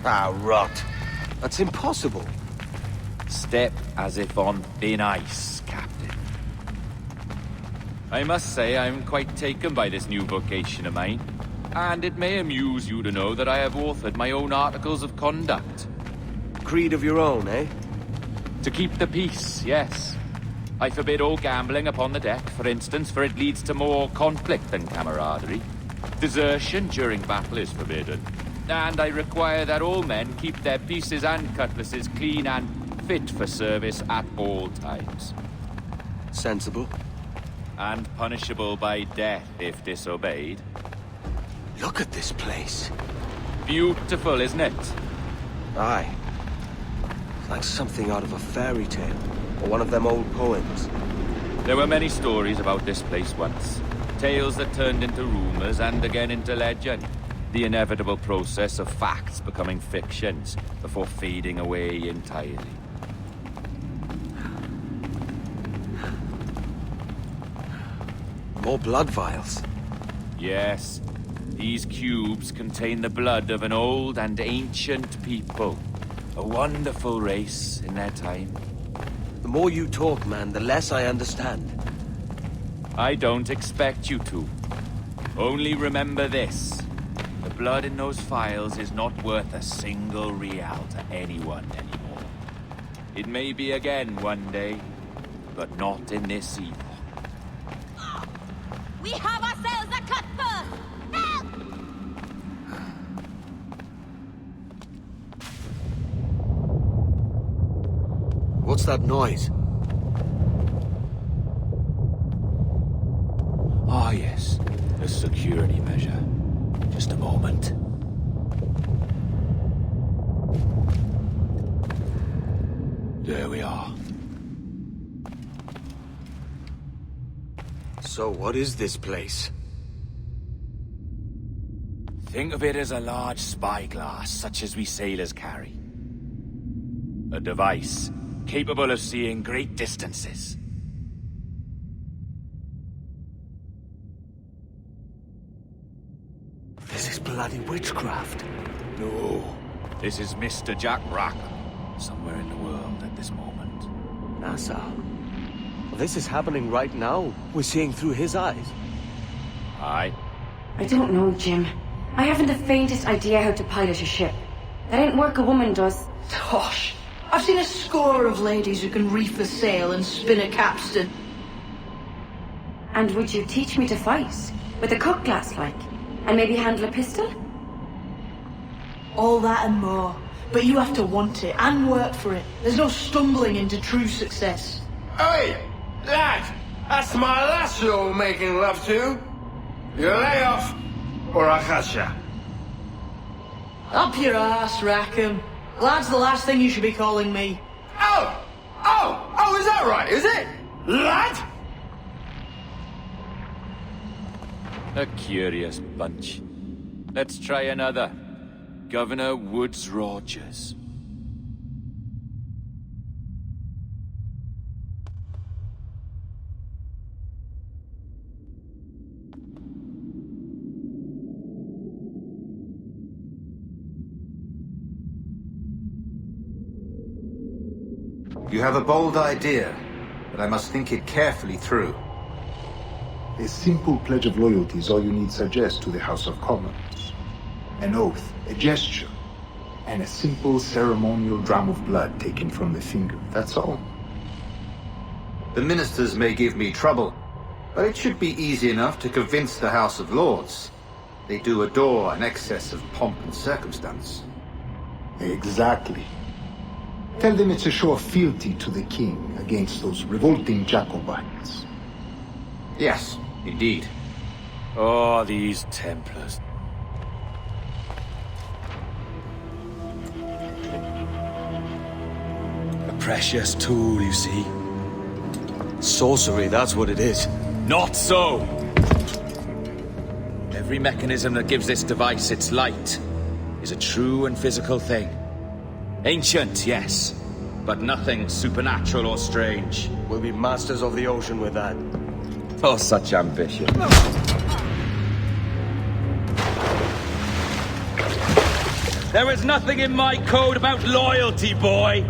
Ah, rot. That's impossible. Step as if on thin ice, Captain. I must say I'm quite taken by this new vocation of mine, and it may amuse you to know that I have authored my own articles of conduct. Creed of your own, eh? To keep the peace, yes. I forbid all gambling upon the deck, for instance, for it leads to more conflict than camaraderie. Desertion during battle is forbidden. And I require that all men keep their pieces and cutlasses clean and fit for service at all times. Sensible. And punishable by death if disobeyed. Look at this place. Beautiful, isn't it? Aye. It's like something out of a fairy tale, or one of them old poems. There were many stories about this place once. Tales that turned into rumors and again into legend. The inevitable process of facts becoming fictions before fading away entirely. More blood vials. Yes, these cubes contain the blood of an old and ancient people. A wonderful race in their time. The more you talk, man, the less I understand. I don't expect you to. Only remember this. The blood in those files is not worth a single real to anyone anymore. It may be again one day, but not in this epoch. We have ourselves a cutpurse! Help! What's that noise? Ah, yes. A security measure. Just a moment. There we are. So what is this place? Think of it as a large spyglass, such as we sailors carry. A device capable of seeing great distances. This is bloody witchcraft. No, this is Mr. Jack Rackham, somewhere in the world at this moment. NASA. Well, this is happening right now. We're seeing through his eyes. Aye. I don't know, Jim. I haven't the faintest idea how to pilot a ship. That ain't work a woman does. Tosh. I've seen a score of ladies who can reef a sail and spin a capstan. And would you teach me to fight? With a cutlass, like? And maybe handle a pistol? All that and more. But you have to want it and work for it. There's no stumbling into true success. Hey, lad! That's my lass you're making love to. You lay off, or I'll catch ya. Up your ass, Rackham. Lad's the last thing you should be calling me. Oh, is that right, is it? Lad? A curious bunch. Let's try another. Governor Woods Rogers. You have a bold idea, but I must think it carefully through. A simple pledge of loyalty is all you need suggest to the House of Commons. An oath, a gesture, and a simple ceremonial dram of blood taken from the finger. That's all. The ministers may give me trouble, but it should be easy enough to convince the House of Lords. They do adore an excess of pomp and circumstance. Exactly. Tell them it's a show of fealty to the king against those revolting Jacobites. Yes, indeed. Oh, these Templars. A precious tool, you see. Sorcery, that's what it is. Not so! Every mechanism that gives this device its light is a true and physical thing. Ancient, yes, but nothing supernatural or strange. We'll be masters of the ocean with that. Oh, such ambition. There is nothing in my code about loyalty, boy.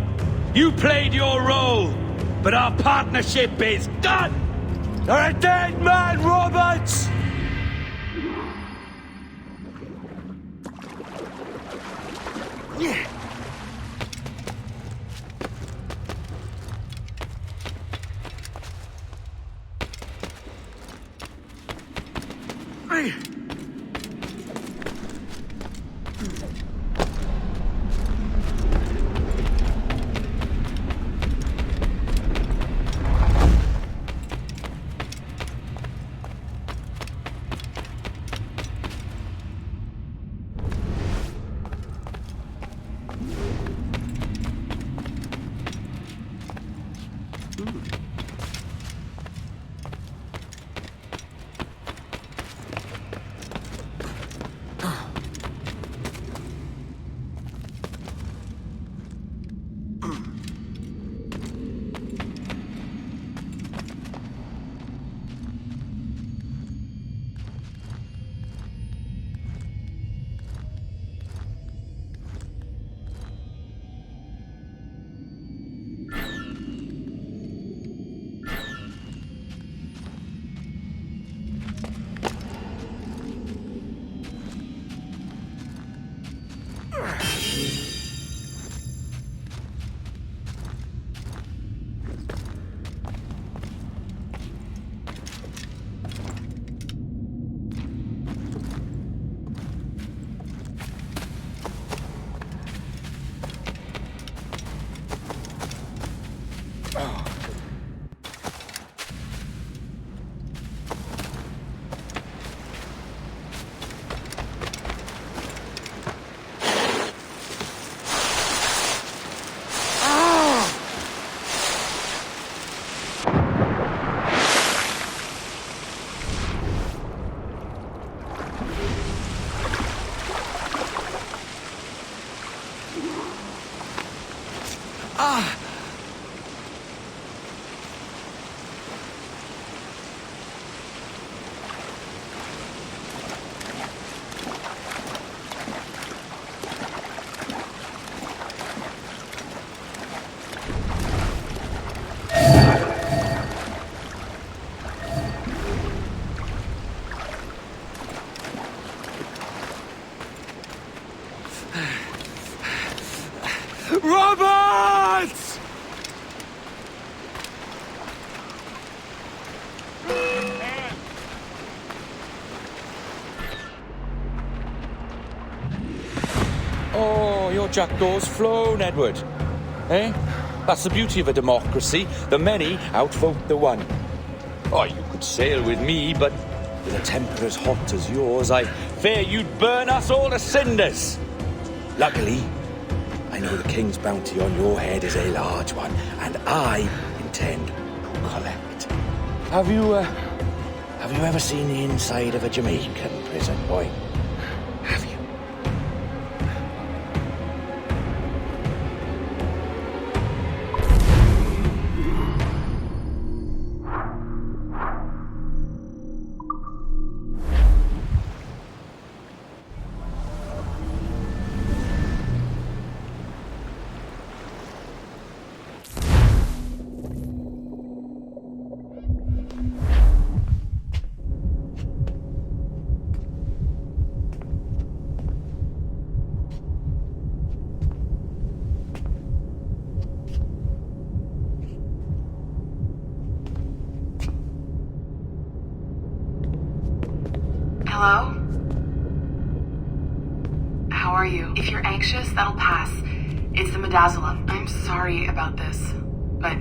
You played your role, but our partnership is done! You're a dead man, Roberts! Yeah. Roberts! Oh, your jackdaw's flown, Edward. Eh? That's the beauty of a democracy. The many outvote the one. Oh, you could sail with me, but with a temper as hot as yours, I fear you'd burn us all to cinders. Luckily, I know the king's bounty on your head is a large one, and I intend to collect. Have Have you ever seen the inside of a Jamaican prison, boy? Have you? Hello? How are you? If you're anxious, that'll pass. It's the midazolam. I'm sorry about this, but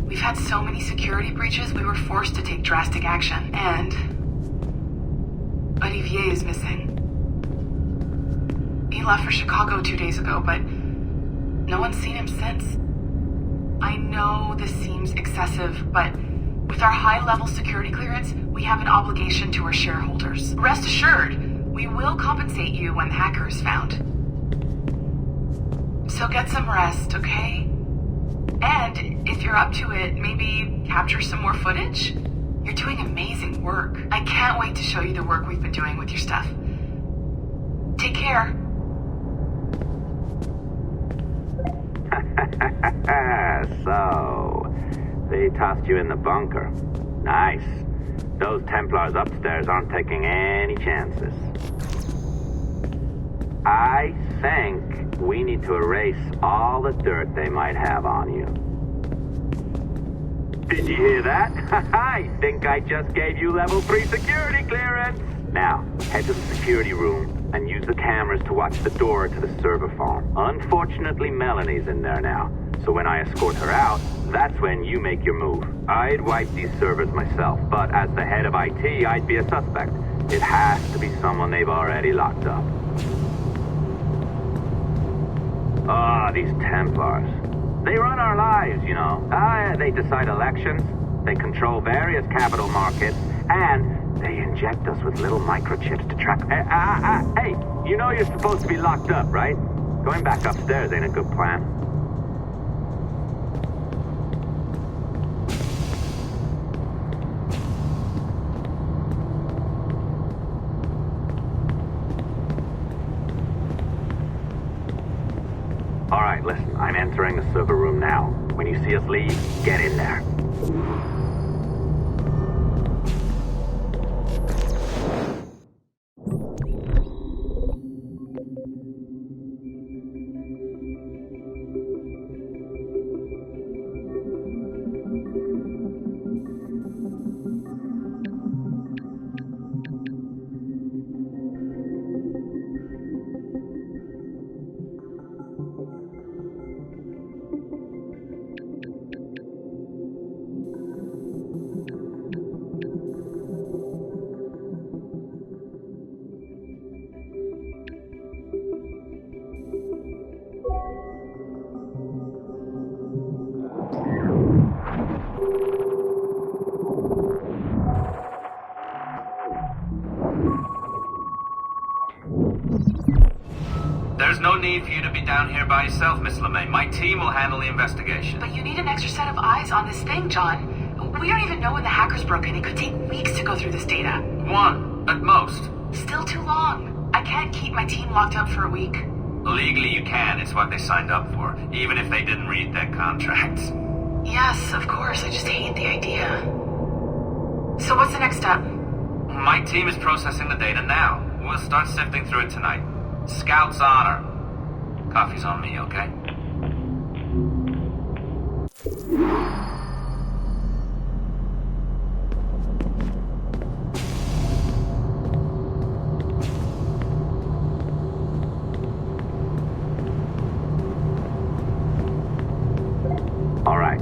we've had so many security breaches, we were forced to take drastic action, and Olivier is missing. He left for Chicago 2 days ago, but no one's seen him since. I know this seems excessive, but with our high-level security clearance, we have an obligation to our shareholders. Rest assured, we will compensate you when the hacker is found. So get some rest, okay? And if you're up to it, maybe capture some more footage? You're doing amazing work. I can't wait to show you the work we've been doing with your stuff. Take care. So, they tossed you in the bunker. Nice. Those Templars upstairs aren't taking any chances. I think we need to erase all the dirt they might have on you. Did you hear that? I think I just gave you level 3 security clearance. Now, head to the security room and use the cameras to watch the door to the server farm. Unfortunately, Melanie's in there now. So when I escort her out, that's when you make your move. I'd wipe these servers myself, but as the head of IT, I'd be a suspect. It has to be someone they've already locked up. Ah, these Templars. They run our lives, you know. They decide elections, they control various capital markets, and they inject us with little microchips to track... Hey, you know you're supposed to be locked up, right? Going back upstairs ain't a good plan. All right, listen, I'm entering the server room now. When you see us leave, get in there. There's no need for you to be down here by yourself, Miss LeMay. My team will handle the investigation. But you need an extra set of eyes on this thing, John. We don't even know when the hackers broke in. It could take weeks to go through this data. 1, at most. Still too long. I can't keep my team locked up for a week. Legally you can. It's what they signed up for, even if they didn't read their contracts. Yes, of course. I just hate the idea. So what's the next step? My team is processing the data now. We'll start sifting through it tonight. Scout's honor. Coffee's on me, okay? All right.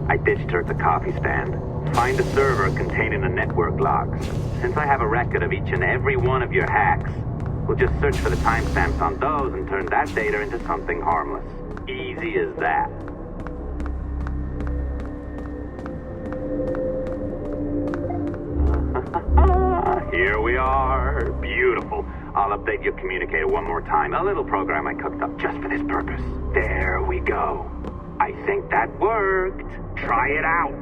I ditched her at the coffee stand. Find a server containing the network logs. Since I have a record of each and every one of your hacks, we'll just search for the timestamps on those and turn that data into something harmless. Easy as that. Here we are. Beautiful. I'll update your communicator one more time. A little program I cooked up just for this purpose. There we go. I think that worked. Try it out.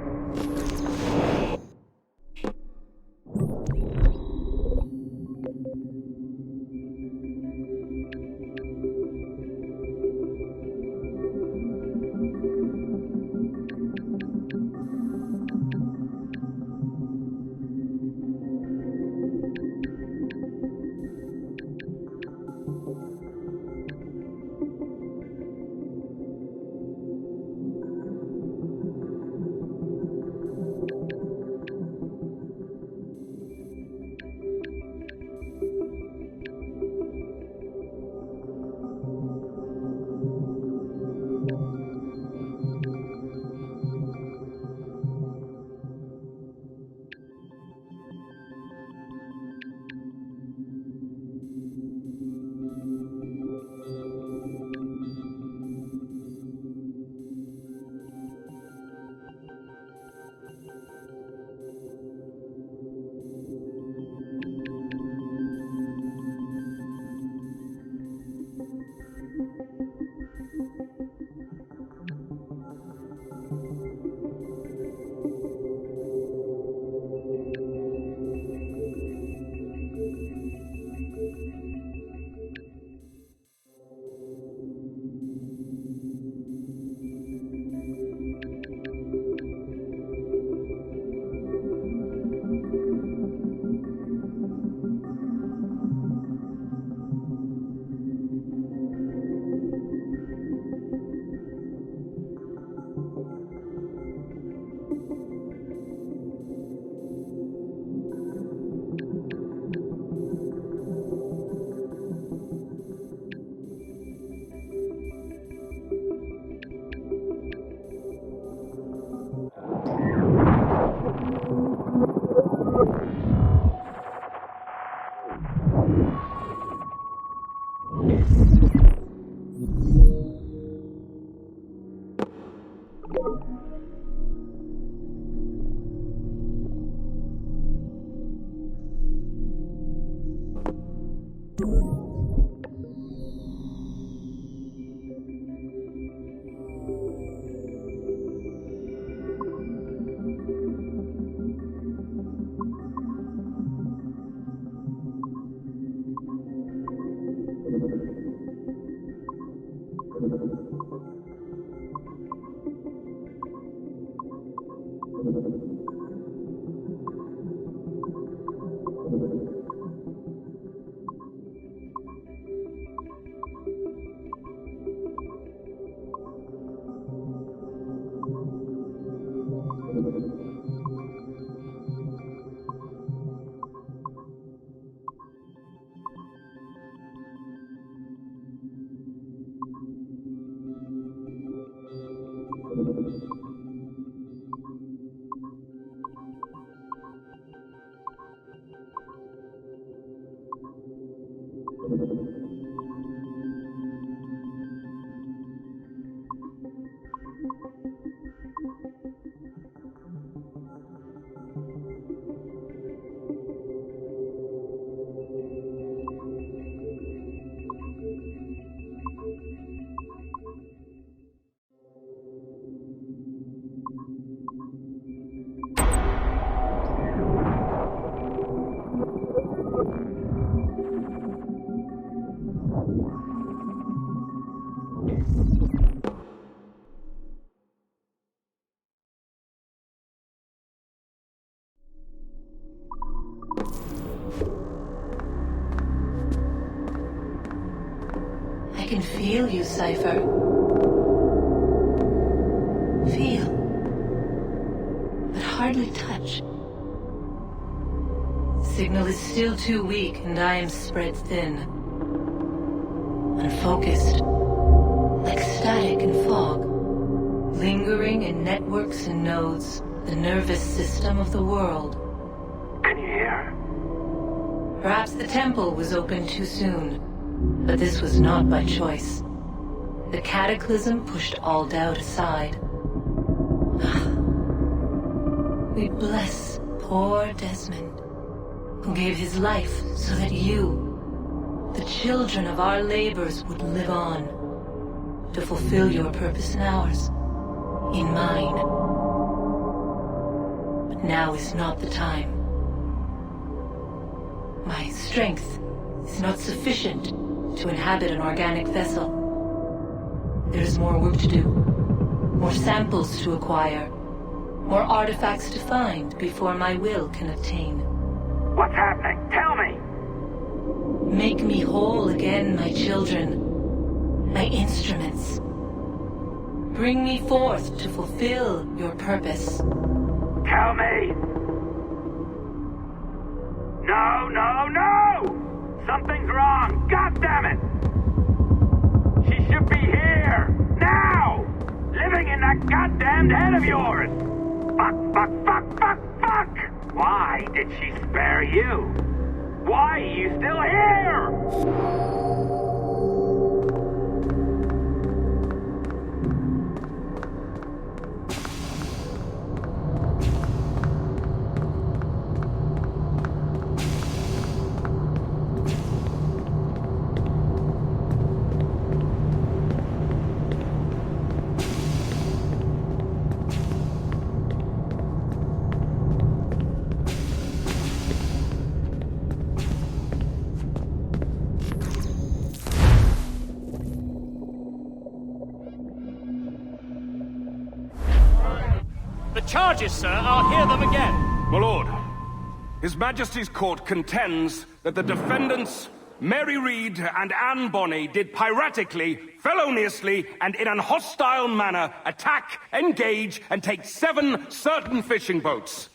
I can feel you, Cypher. Feel. But hardly touch. Signal is still too weak, and I am spread thin. Unfocused. Like static in fog. Lingering in networks and nodes. The nervous system of the world. Can you hear? Perhaps the temple was opened too soon. But this was not by choice. The cataclysm pushed all doubt aside. We bless poor Desmond. who gave his life so that you, the children of our labors, would live on, to fulfill your purpose in ours, in mine. But now is not the time. My strength is not sufficient to inhabit an organic vessel. There is more work to do, more samples to acquire, more artifacts to find before my will can attain. What's happening? Tell me! Make me whole again, my children, my instruments. Bring me forth to fulfill your purpose. Tell me! No, no, no! Something's wrong! God damn it! She should be here! Now! Living in that goddamned head of yours! Fuck, fuck, fuck, fuck, fuck! Why did she spare you? Why are you still here? The charges, sir, I'll hear them again. My lord, His Majesty's court contends that the defendants, Mary Reed and Anne Bonny, did piratically, feloniously, and in an hostile manner attack, engage, and take 7 certain fishing boats.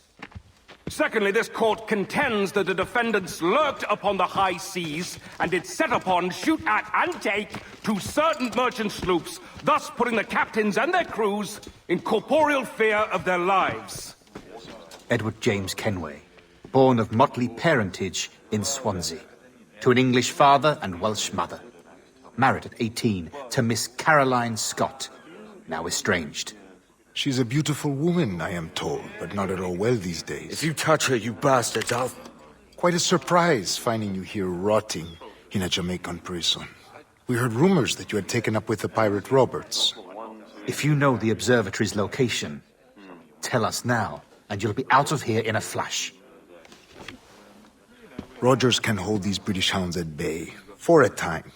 Secondly, this court contends that the defendants lurked upon the high seas and did set upon, shoot at, and take 2 certain merchant sloops, thus putting the captains and their crews in corporeal fear of their lives. Edward James Kenway, born of motley parentage in Swansea, to an English father and Welsh mother. Married at 18 to Miss Caroline Scott, now estranged. She's a beautiful woman, I am told, but not at all well these days. If you touch her, you bastards, I'll... Quite a surprise finding you here rotting in a Jamaican prison. We heard rumors that you had taken up with the pirate Roberts. If you know the observatory's location, tell us now, and you'll be out of here in a flash. Rogers can hold these British hounds at bay, for a time.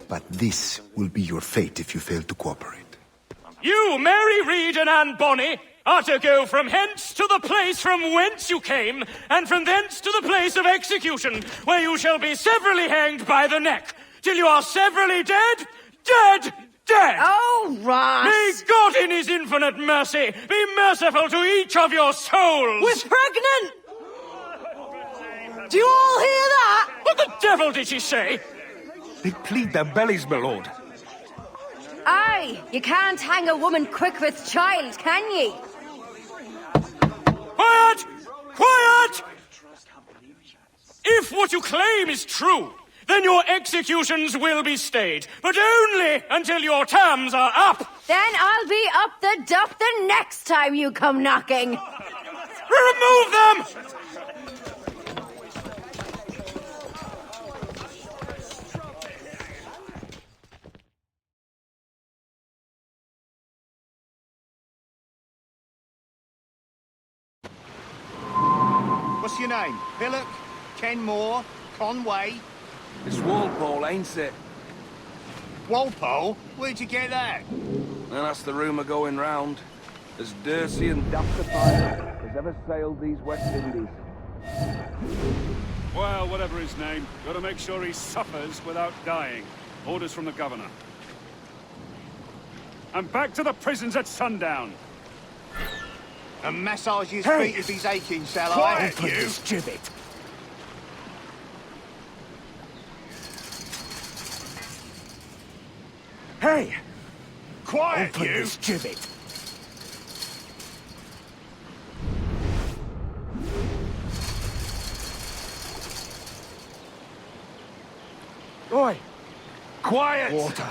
But this will be your fate if you fail to cooperate. You, Mary Reed and Anne Bonny, are to go from hence to the place from whence you came, and from thence to the place of execution, where you shall be severally hanged by the neck, till you are severally dead, dead, dead! Oh, Ross! May God in his infinite mercy be merciful to each of your souls! We're pregnant! Do you all hear that? What the devil did she say? They plead their bellies, my lord. Aye, you can't hang a woman quick with child, can ye? Quiet! Quiet! If what you claim is true, then your executions will be stayed, but only until your terms are up. Then I'll be up the duff the next time you come knocking. Remove them! What's your name? Billock? Kenmore? Conway? It's Walpole, ain't it? Walpole? Where'd you get that? And that's the rumour going round. As dirty and daft a pirate as ever sailed these West Indies. Well, whatever his name, gotta make sure he suffers without dying. Orders from the governor. And back to the prisons at sundown. And massage his feet if he's aching, shall I? Quiet, you! Gibbet! Hey! Quiet, Open you! this gibbet! Oi! Quiet! Water!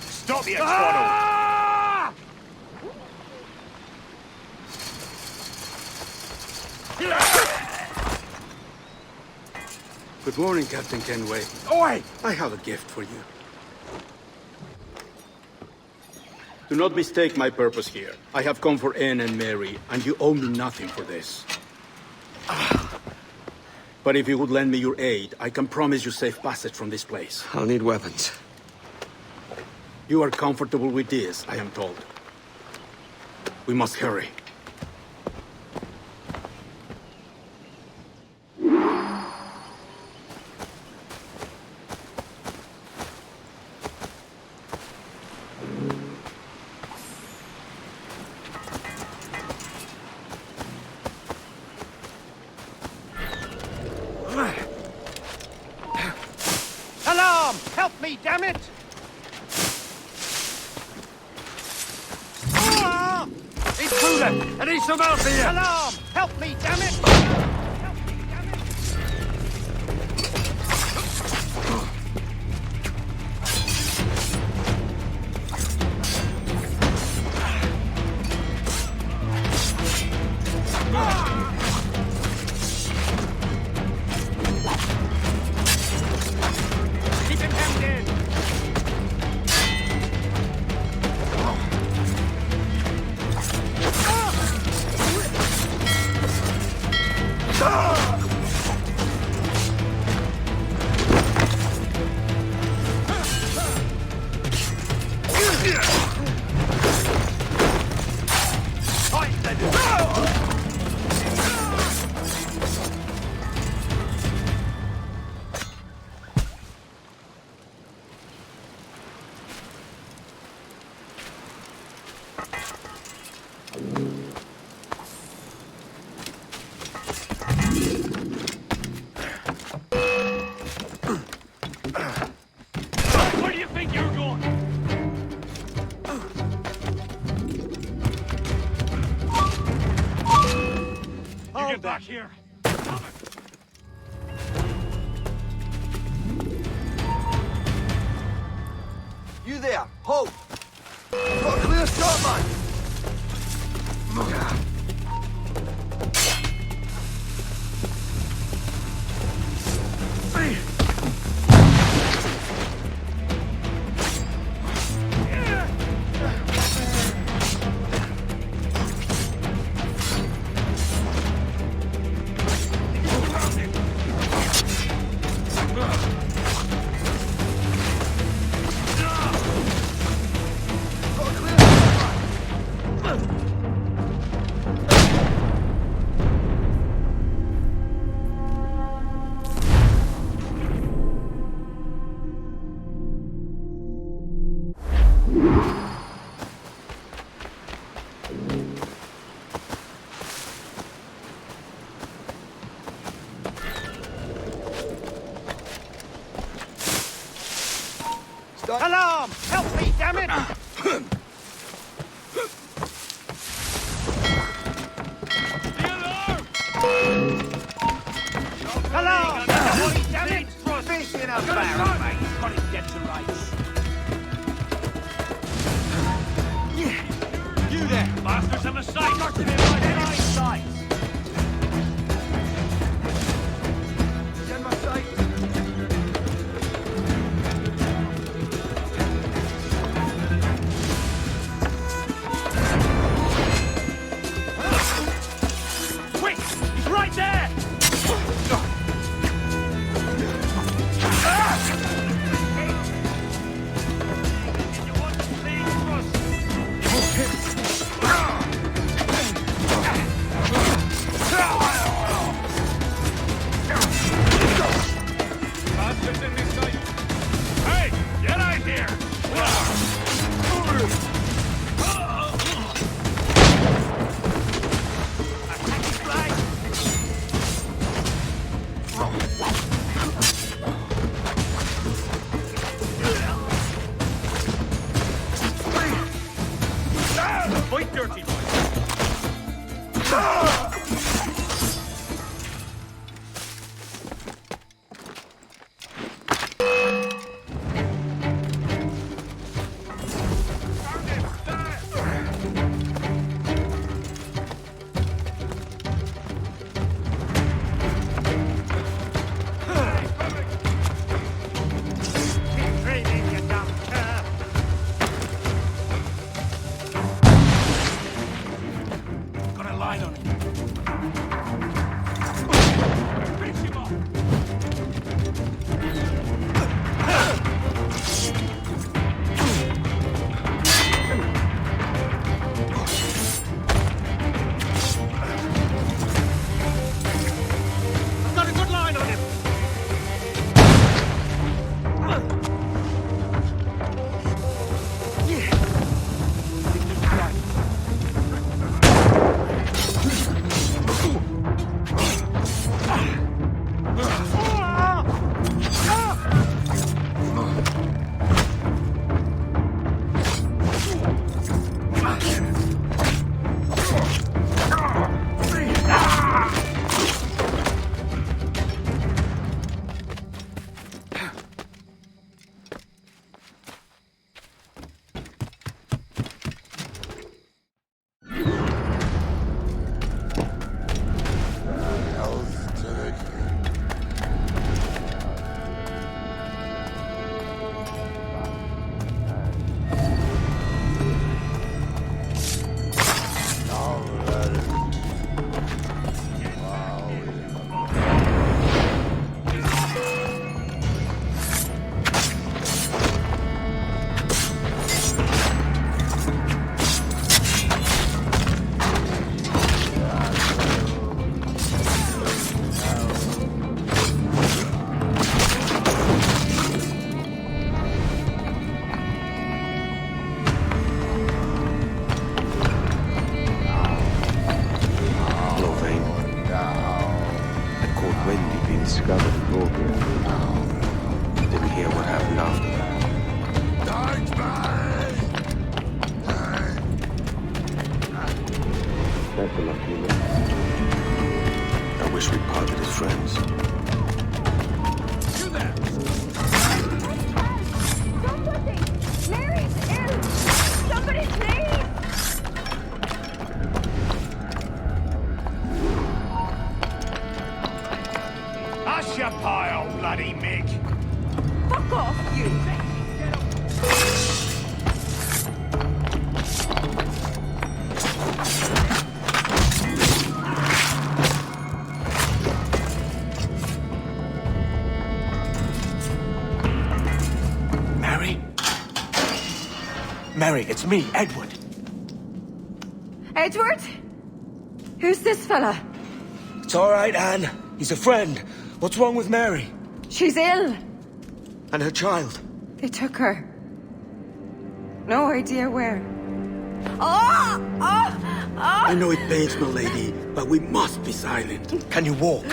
Stop, you twaddle! Good morning, Captain Kenway. Oi! I have a gift for you. Do not mistake my purpose here. I have come for Anne and Mary, and you owe me nothing for this. But if you would lend me your aid, I can promise you safe passage from this place. I'll need weapons. You are comfortable with this, I am told. We must hurry. Alarm! Help me, damn it! Intruder! I need some help here! Alarm! Help me, damn it! Keep him hemmed in! Where do you think you're going? You get back here. You there, hold! Got a clear shot, mate! Alarm! Help me, damn it! Alarm! Help me, damn it! Fish in a barrel, mate. Got him dead to rights. You there! Bastards have a sight! Got him in my sight! Send my sight! Quick! He's right there! You want to please, Russ? line on him. Finish him off. I've got a good line on him. Discovered in Gorgon. Didn't hear what happened after that. That's a lucky man. I wish we'd parted as friends. You there! Somebody! Mary's ill! Somebody please! Hush your pile, bloody Mick! Fuck off, you! Mary, it's me, Edward. Edward? Who's this fella? It's all right, Anne. He's a friend. What's wrong with Mary? She's ill. And her child? They took her. No idea where. Oh! Oh! Oh! I know it pains my lady, but we must be silent. Can you walk?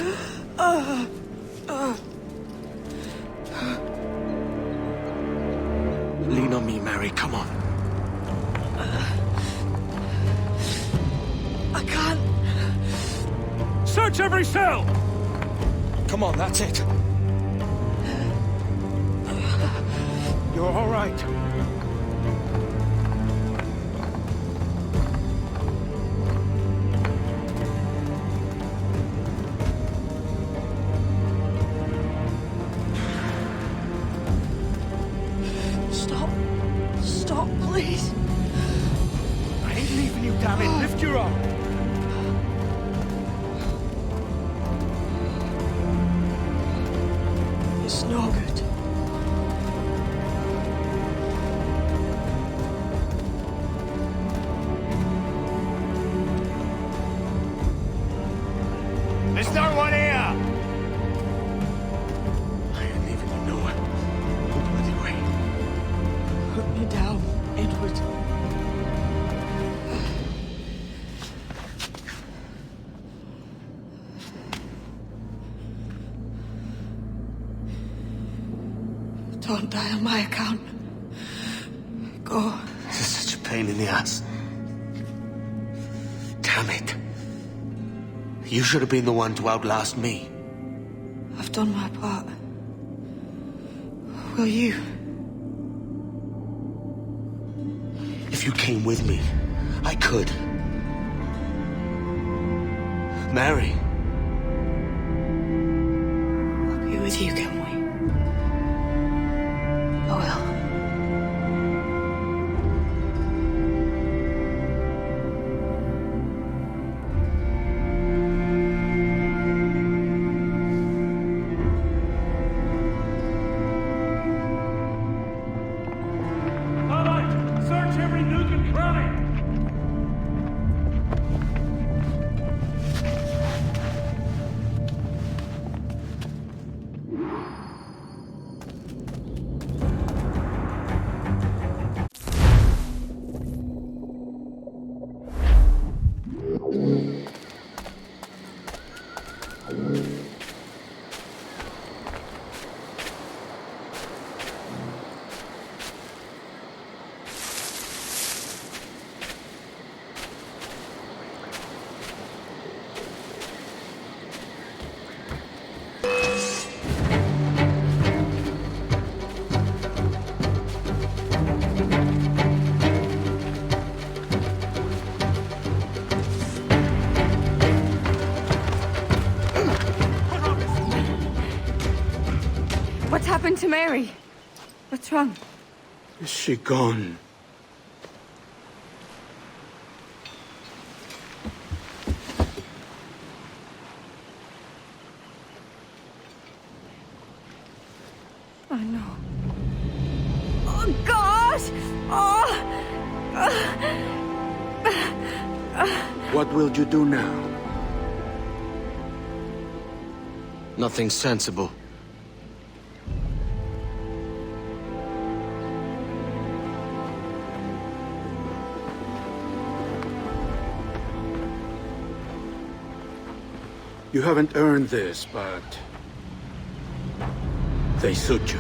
Lean on me, Mary. Come on. I can't. Search every cell! Come on, that's it. You're all right. Stop. Stop, please. I ain't leaving you, damn it! Lift your arm! It's no good. There's no one here! I ain't leaving you nowhere. No bloody way. Put me down, Edward. Don't die on my account. Go. This is such a pain in the ass. Damn it. You should have been the one to outlast me. I've done my part. Will you? If you came with me, I could. Mary. I'll be with you, can we? I will. happened to Mary? What's wrong? Is she gone? Oh no. Oh God! What will you do now? Nothing sensible. You haven't earned this, but they suit you.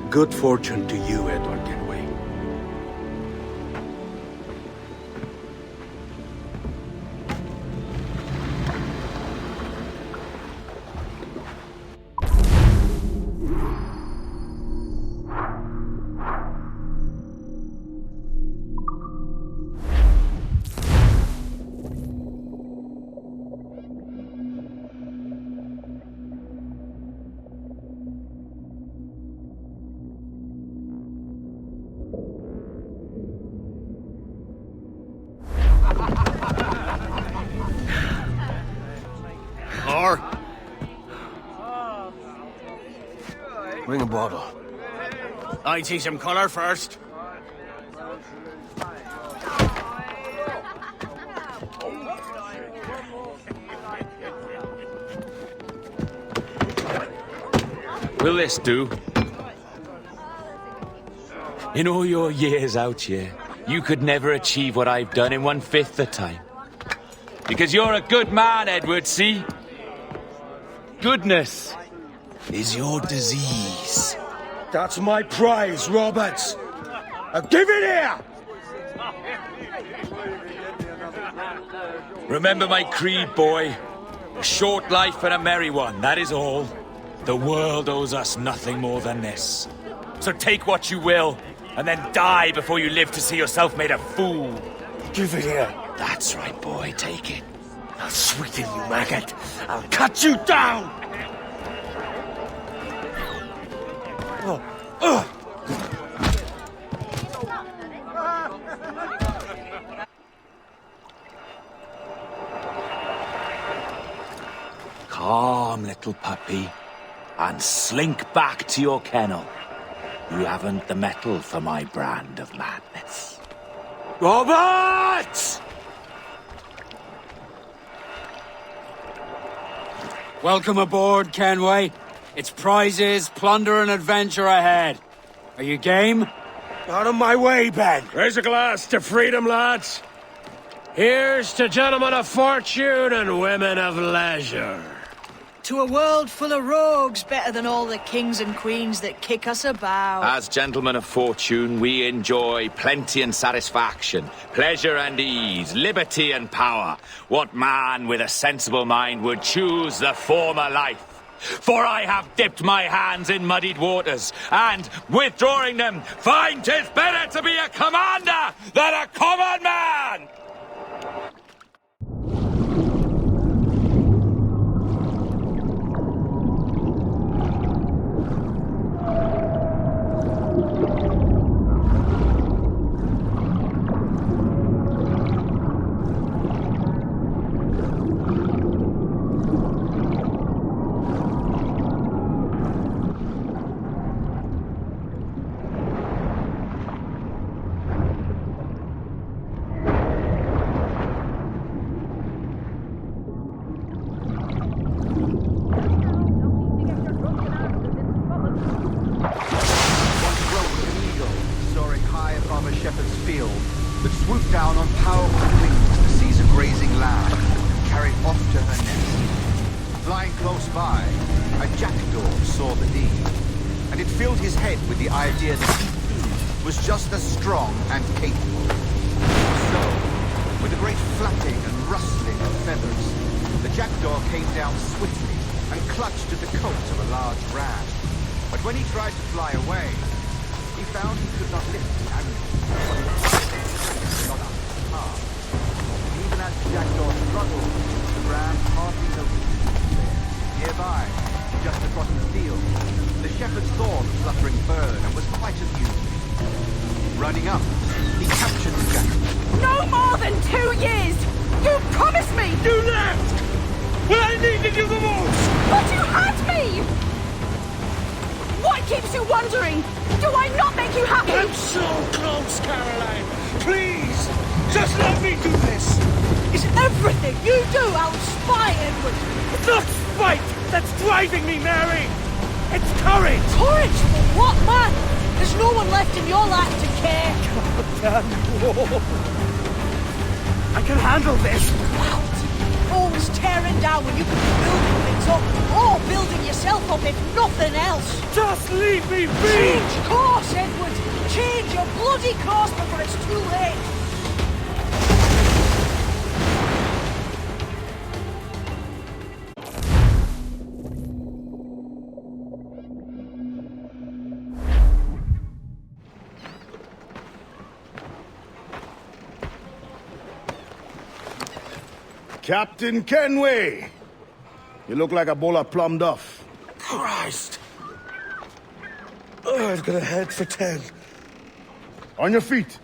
Good fortune to you, Edward Kenway. Or bring a bottle. I see some color first. Will this do? In all your years out here, you could never achieve what I've done in 1/5 the time. Because you're a good man, Edward, see? Goodness is your disease. That's my prize, Roberts. Give it here! Remember my creed, boy. A short life and a merry one, that is all. The world owes us nothing more than this. So take what you will, and then die before you live to see yourself made a fool. Give it here. That's right, boy, take it. I'll sweeten you, maggot. I'll cut you down! Calm, little puppy, and slink back to your kennel. You haven't the mettle for my brand of madness. Roberts! Welcome aboard, Kenway. It's prizes, plunder, and adventure ahead. Are you game? Out of my way, Ben. Raise a glass to freedom, lads. Here's to gentlemen of fortune and women of leisure. To a world full of rogues, better than all the kings and queens that kick us about. As gentlemen of fortune, we enjoy plenty and satisfaction, pleasure and ease, liberty and power. What man with a sensible mind would choose the former life? For I have dipped my hands in muddied waters, and, withdrawing them, find 'tis better to be a commander than a common man! Even as the jackdaw struggled, the ram hardly noticed. keeps you wondering? Do I not make you happy? I'm so close, Caroline. Please, just let me do this. Is everything you do out spy, Edward? It's not spite that's driving me, Mary. It's courage. Courage for what, man? There's no one left in your life to care. Damn you all. I can handle this. Always tearing down when you could be building things up, or building yourself up if nothing else. Just leave me be! Change course, Edward! Change your bloody course before it's too late! Captain Kenway! You look like a bowl of plum duff. Christ! Oh, I've got a head for 10. On your feet.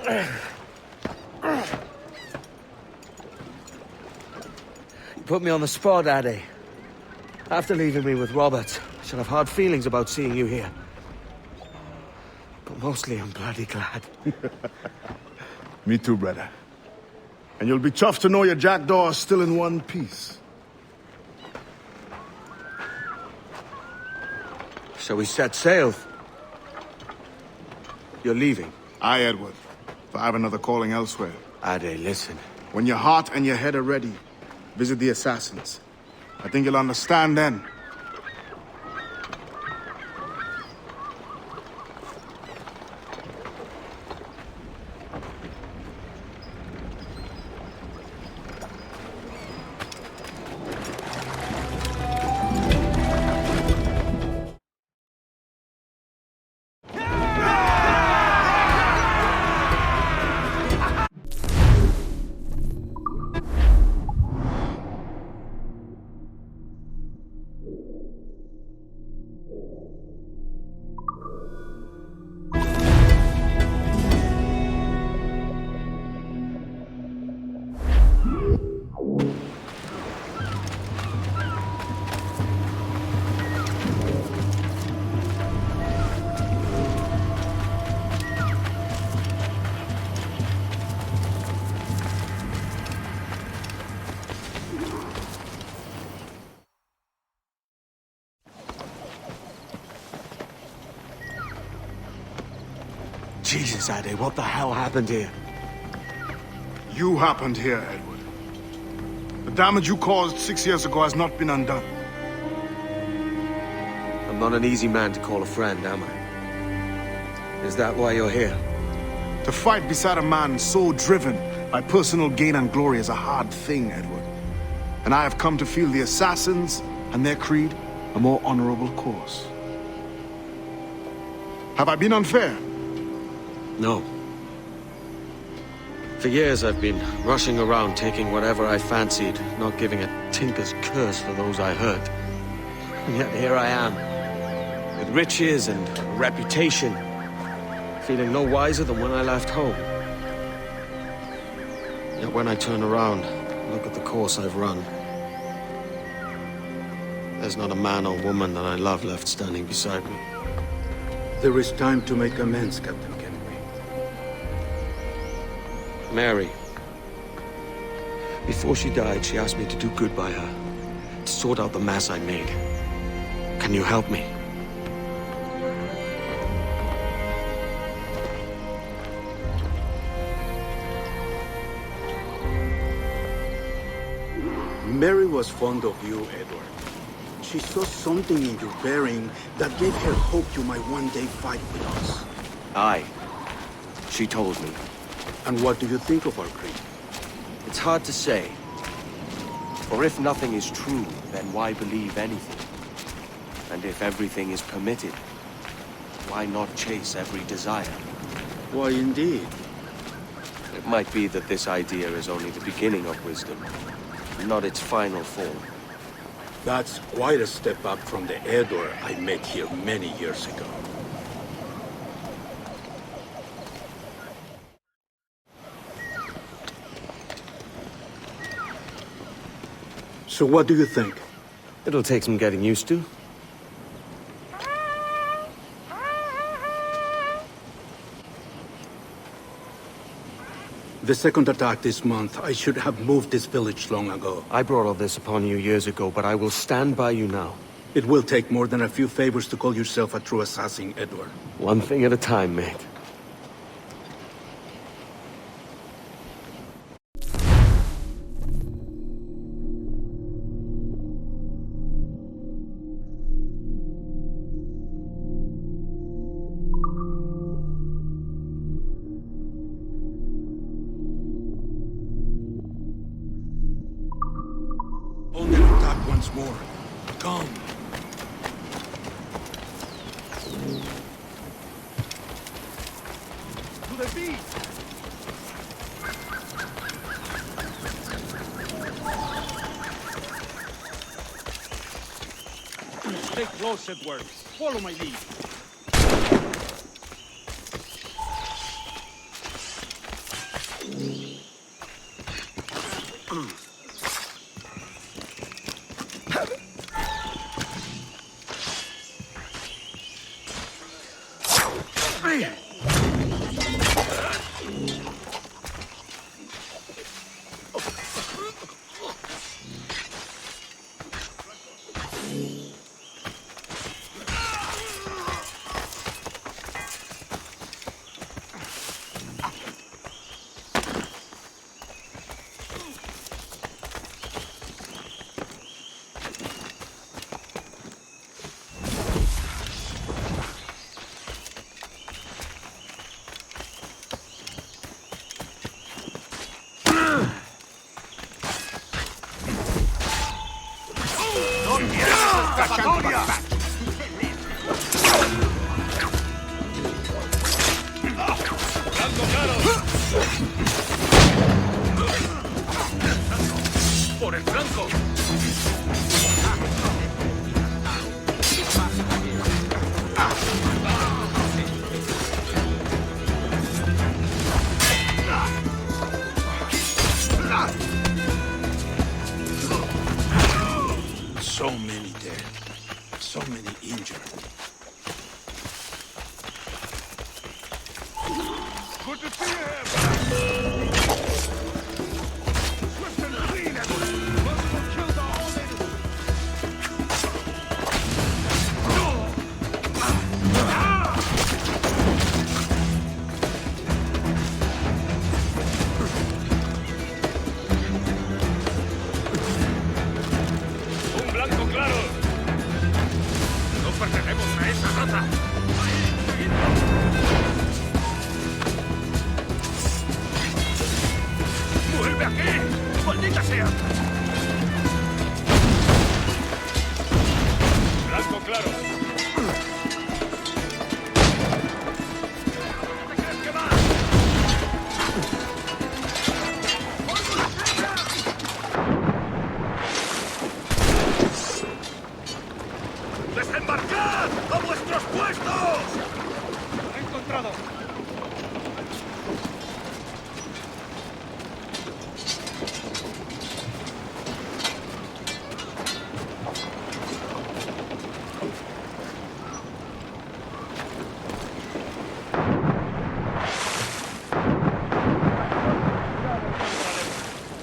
You put me on the spot, Addy. After leaving me with Robert, I should have hard feelings about seeing you here. But mostly I'm bloody glad. Me too, brother. And you'll be chuffed to know your jackdaw is still in one piece. Shall we set sail? You're leaving? Aye, Edward. But I have another calling elsewhere. Ade, listen. When your heart and your head are ready, visit the Assassins. I think you'll understand then. Jesus, Ade, what the hell happened here? You happened here, Edward. The damage you caused 6 years ago has not been undone. I'm not an easy man to call a friend, am I? Is that why you're here? To fight beside a man so driven by personal gain and glory is a hard thing, Edward. And I have come to feel the Assassins and their creed a more honorable course. Have I been unfair? No. For years I've been rushing around taking whatever I fancied, not giving a tinker's curse for those I hurt. And yet here I am, with riches and a reputation, feeling no wiser than when I left home. Yet when I turn around, look at the course I've run, there's not a man or woman that I love left standing beside me. There is time to make amends, Captain Kenway. Mary. Before she died, she asked me to do good by her, to sort out the mess I made. Can you help me? Mary was fond of you, Edward. She saw something in your bearing that gave her hope you might one day fight with us. Aye. She told me. And what do you think of our creed? It's hard to say. For if nothing is true, then why believe anything? And if everything is permitted, why not chase every desire? Why, indeed. It might be that this idea is only the beginning of wisdom, not its final form. That's quite a step up from the Edward I met here many years ago. So what do you think? It'll take some getting used to. The second attack this month. I should have moved this village long ago. I brought all this upon you years ago, but I will stand by you now. It will take more than a few favors to call yourself a true assassin, Edward. One thing at a time, mate. Only attack once more. Come. To the beat! Stay close, Edward. Follow my lead. ¡Por el flanco! So many dead. So many injured. Good to see you! Swift and clean, Edward! Must have killed all enemies! ¡Un blanco claro! ¡No pertenecemos a esa raza! ¡Vuelve aquí! ¡Maldita sea! Blanco claro. ¿Dónde crees que vas? ¡Desembarcad! ¡A vuestros puestos! ¡He encontrado!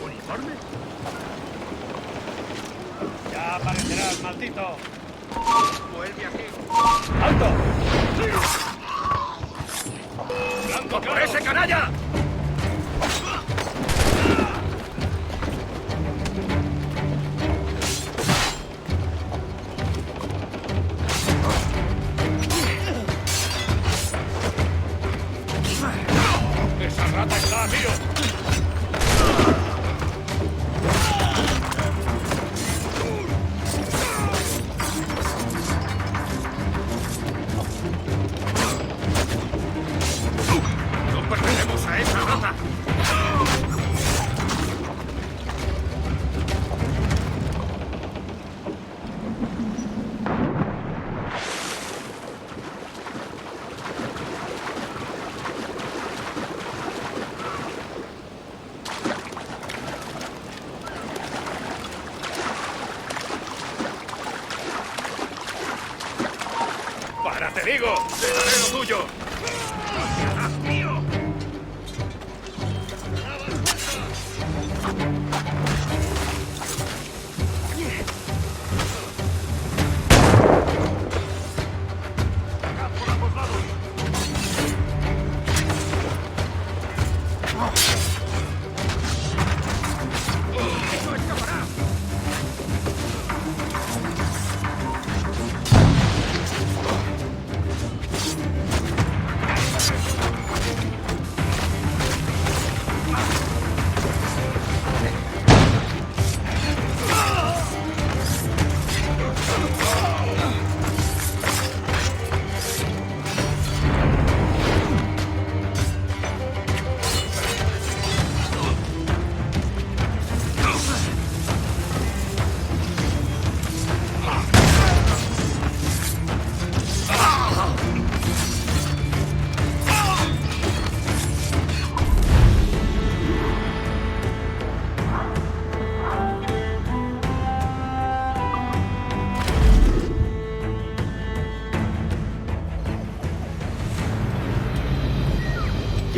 ¿Uniforme? Ya aparecerás, maldito. Vuelve aquí. ¡Alto! ¡Blanco por ese canalla! ¡Esa rata está a tiro! ¡No pertenecemos a esa rata! ¡Para, te digo! ¡Te daré lo tuyo! ¡Mío!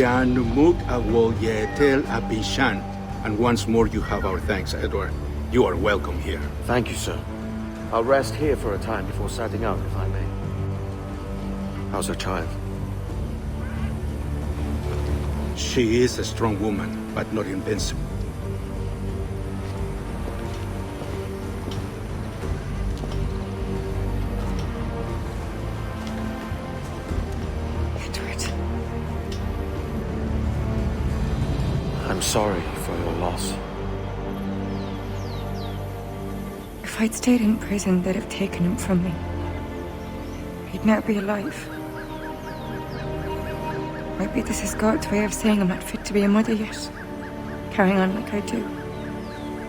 Yanumuk Awoyetel Abishan. And once more you have our thanks, Edward. You are welcome here. Thank you, sir. I'll rest here for a time before setting out, if I may. How's her child? She is a strong woman, but not invincible. I'm sorry for your loss. If I'd stayed in prison, they'd have taken him from me. He'd never be alive. Maybe this is God's way of saying I'm not fit to be a mother yet. Carrying on like I do.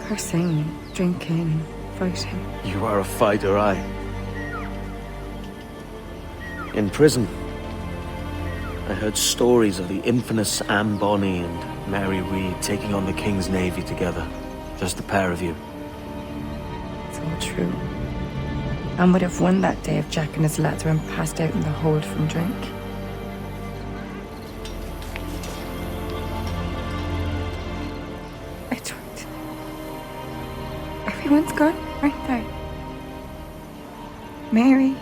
Cursing, drinking, fighting. You are a fighter, aye. In prison, I heard stories of the infamous Anne Bonny and Mary Read taking on the King's Navy together. Just the pair of you. It's all true. Anne would have won that day if Jack and his lads weren't passed out in the hold from drink. Edward. Everyone's gone, aren't they? Mary,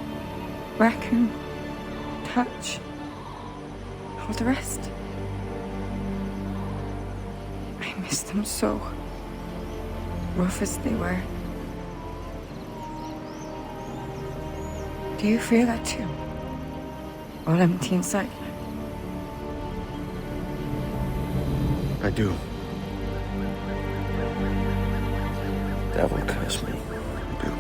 Raccoon, Touch, all the rest. I miss them so. Rough as they were. Do you feel that too? All empty inside? I do. Devil curse me. I do.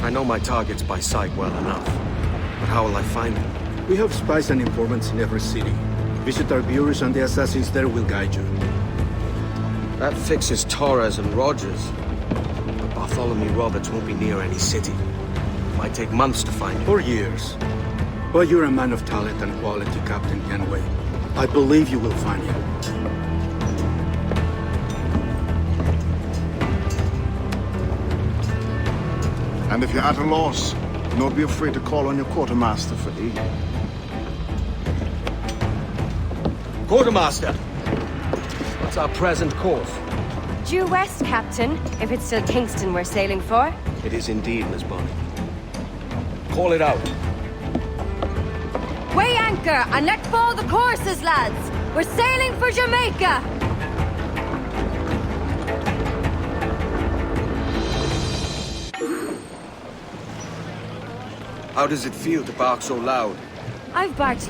I know my targets by sight well enough, but how will I find them? We have spies and informants in every city. Visit our bureaus and the assassins there will guide you. That fixes Torres and Rogers. But Bartholomew Roberts won't be near any city. Might take months to find him. Or years. But you're a man of talent and quality, Captain Kenway. I believe you will find him. And if you're at a loss, do not be afraid to call on your quartermaster for aid. Quartermaster! What's our present course? Due west, Captain, if it's still Kingston we're sailing for. It is indeed, Miss Bonny. Call it out. Weigh anchor and let fall the courses, lads! We're sailing for Jamaica! How does it feel to bark so loud? I've barked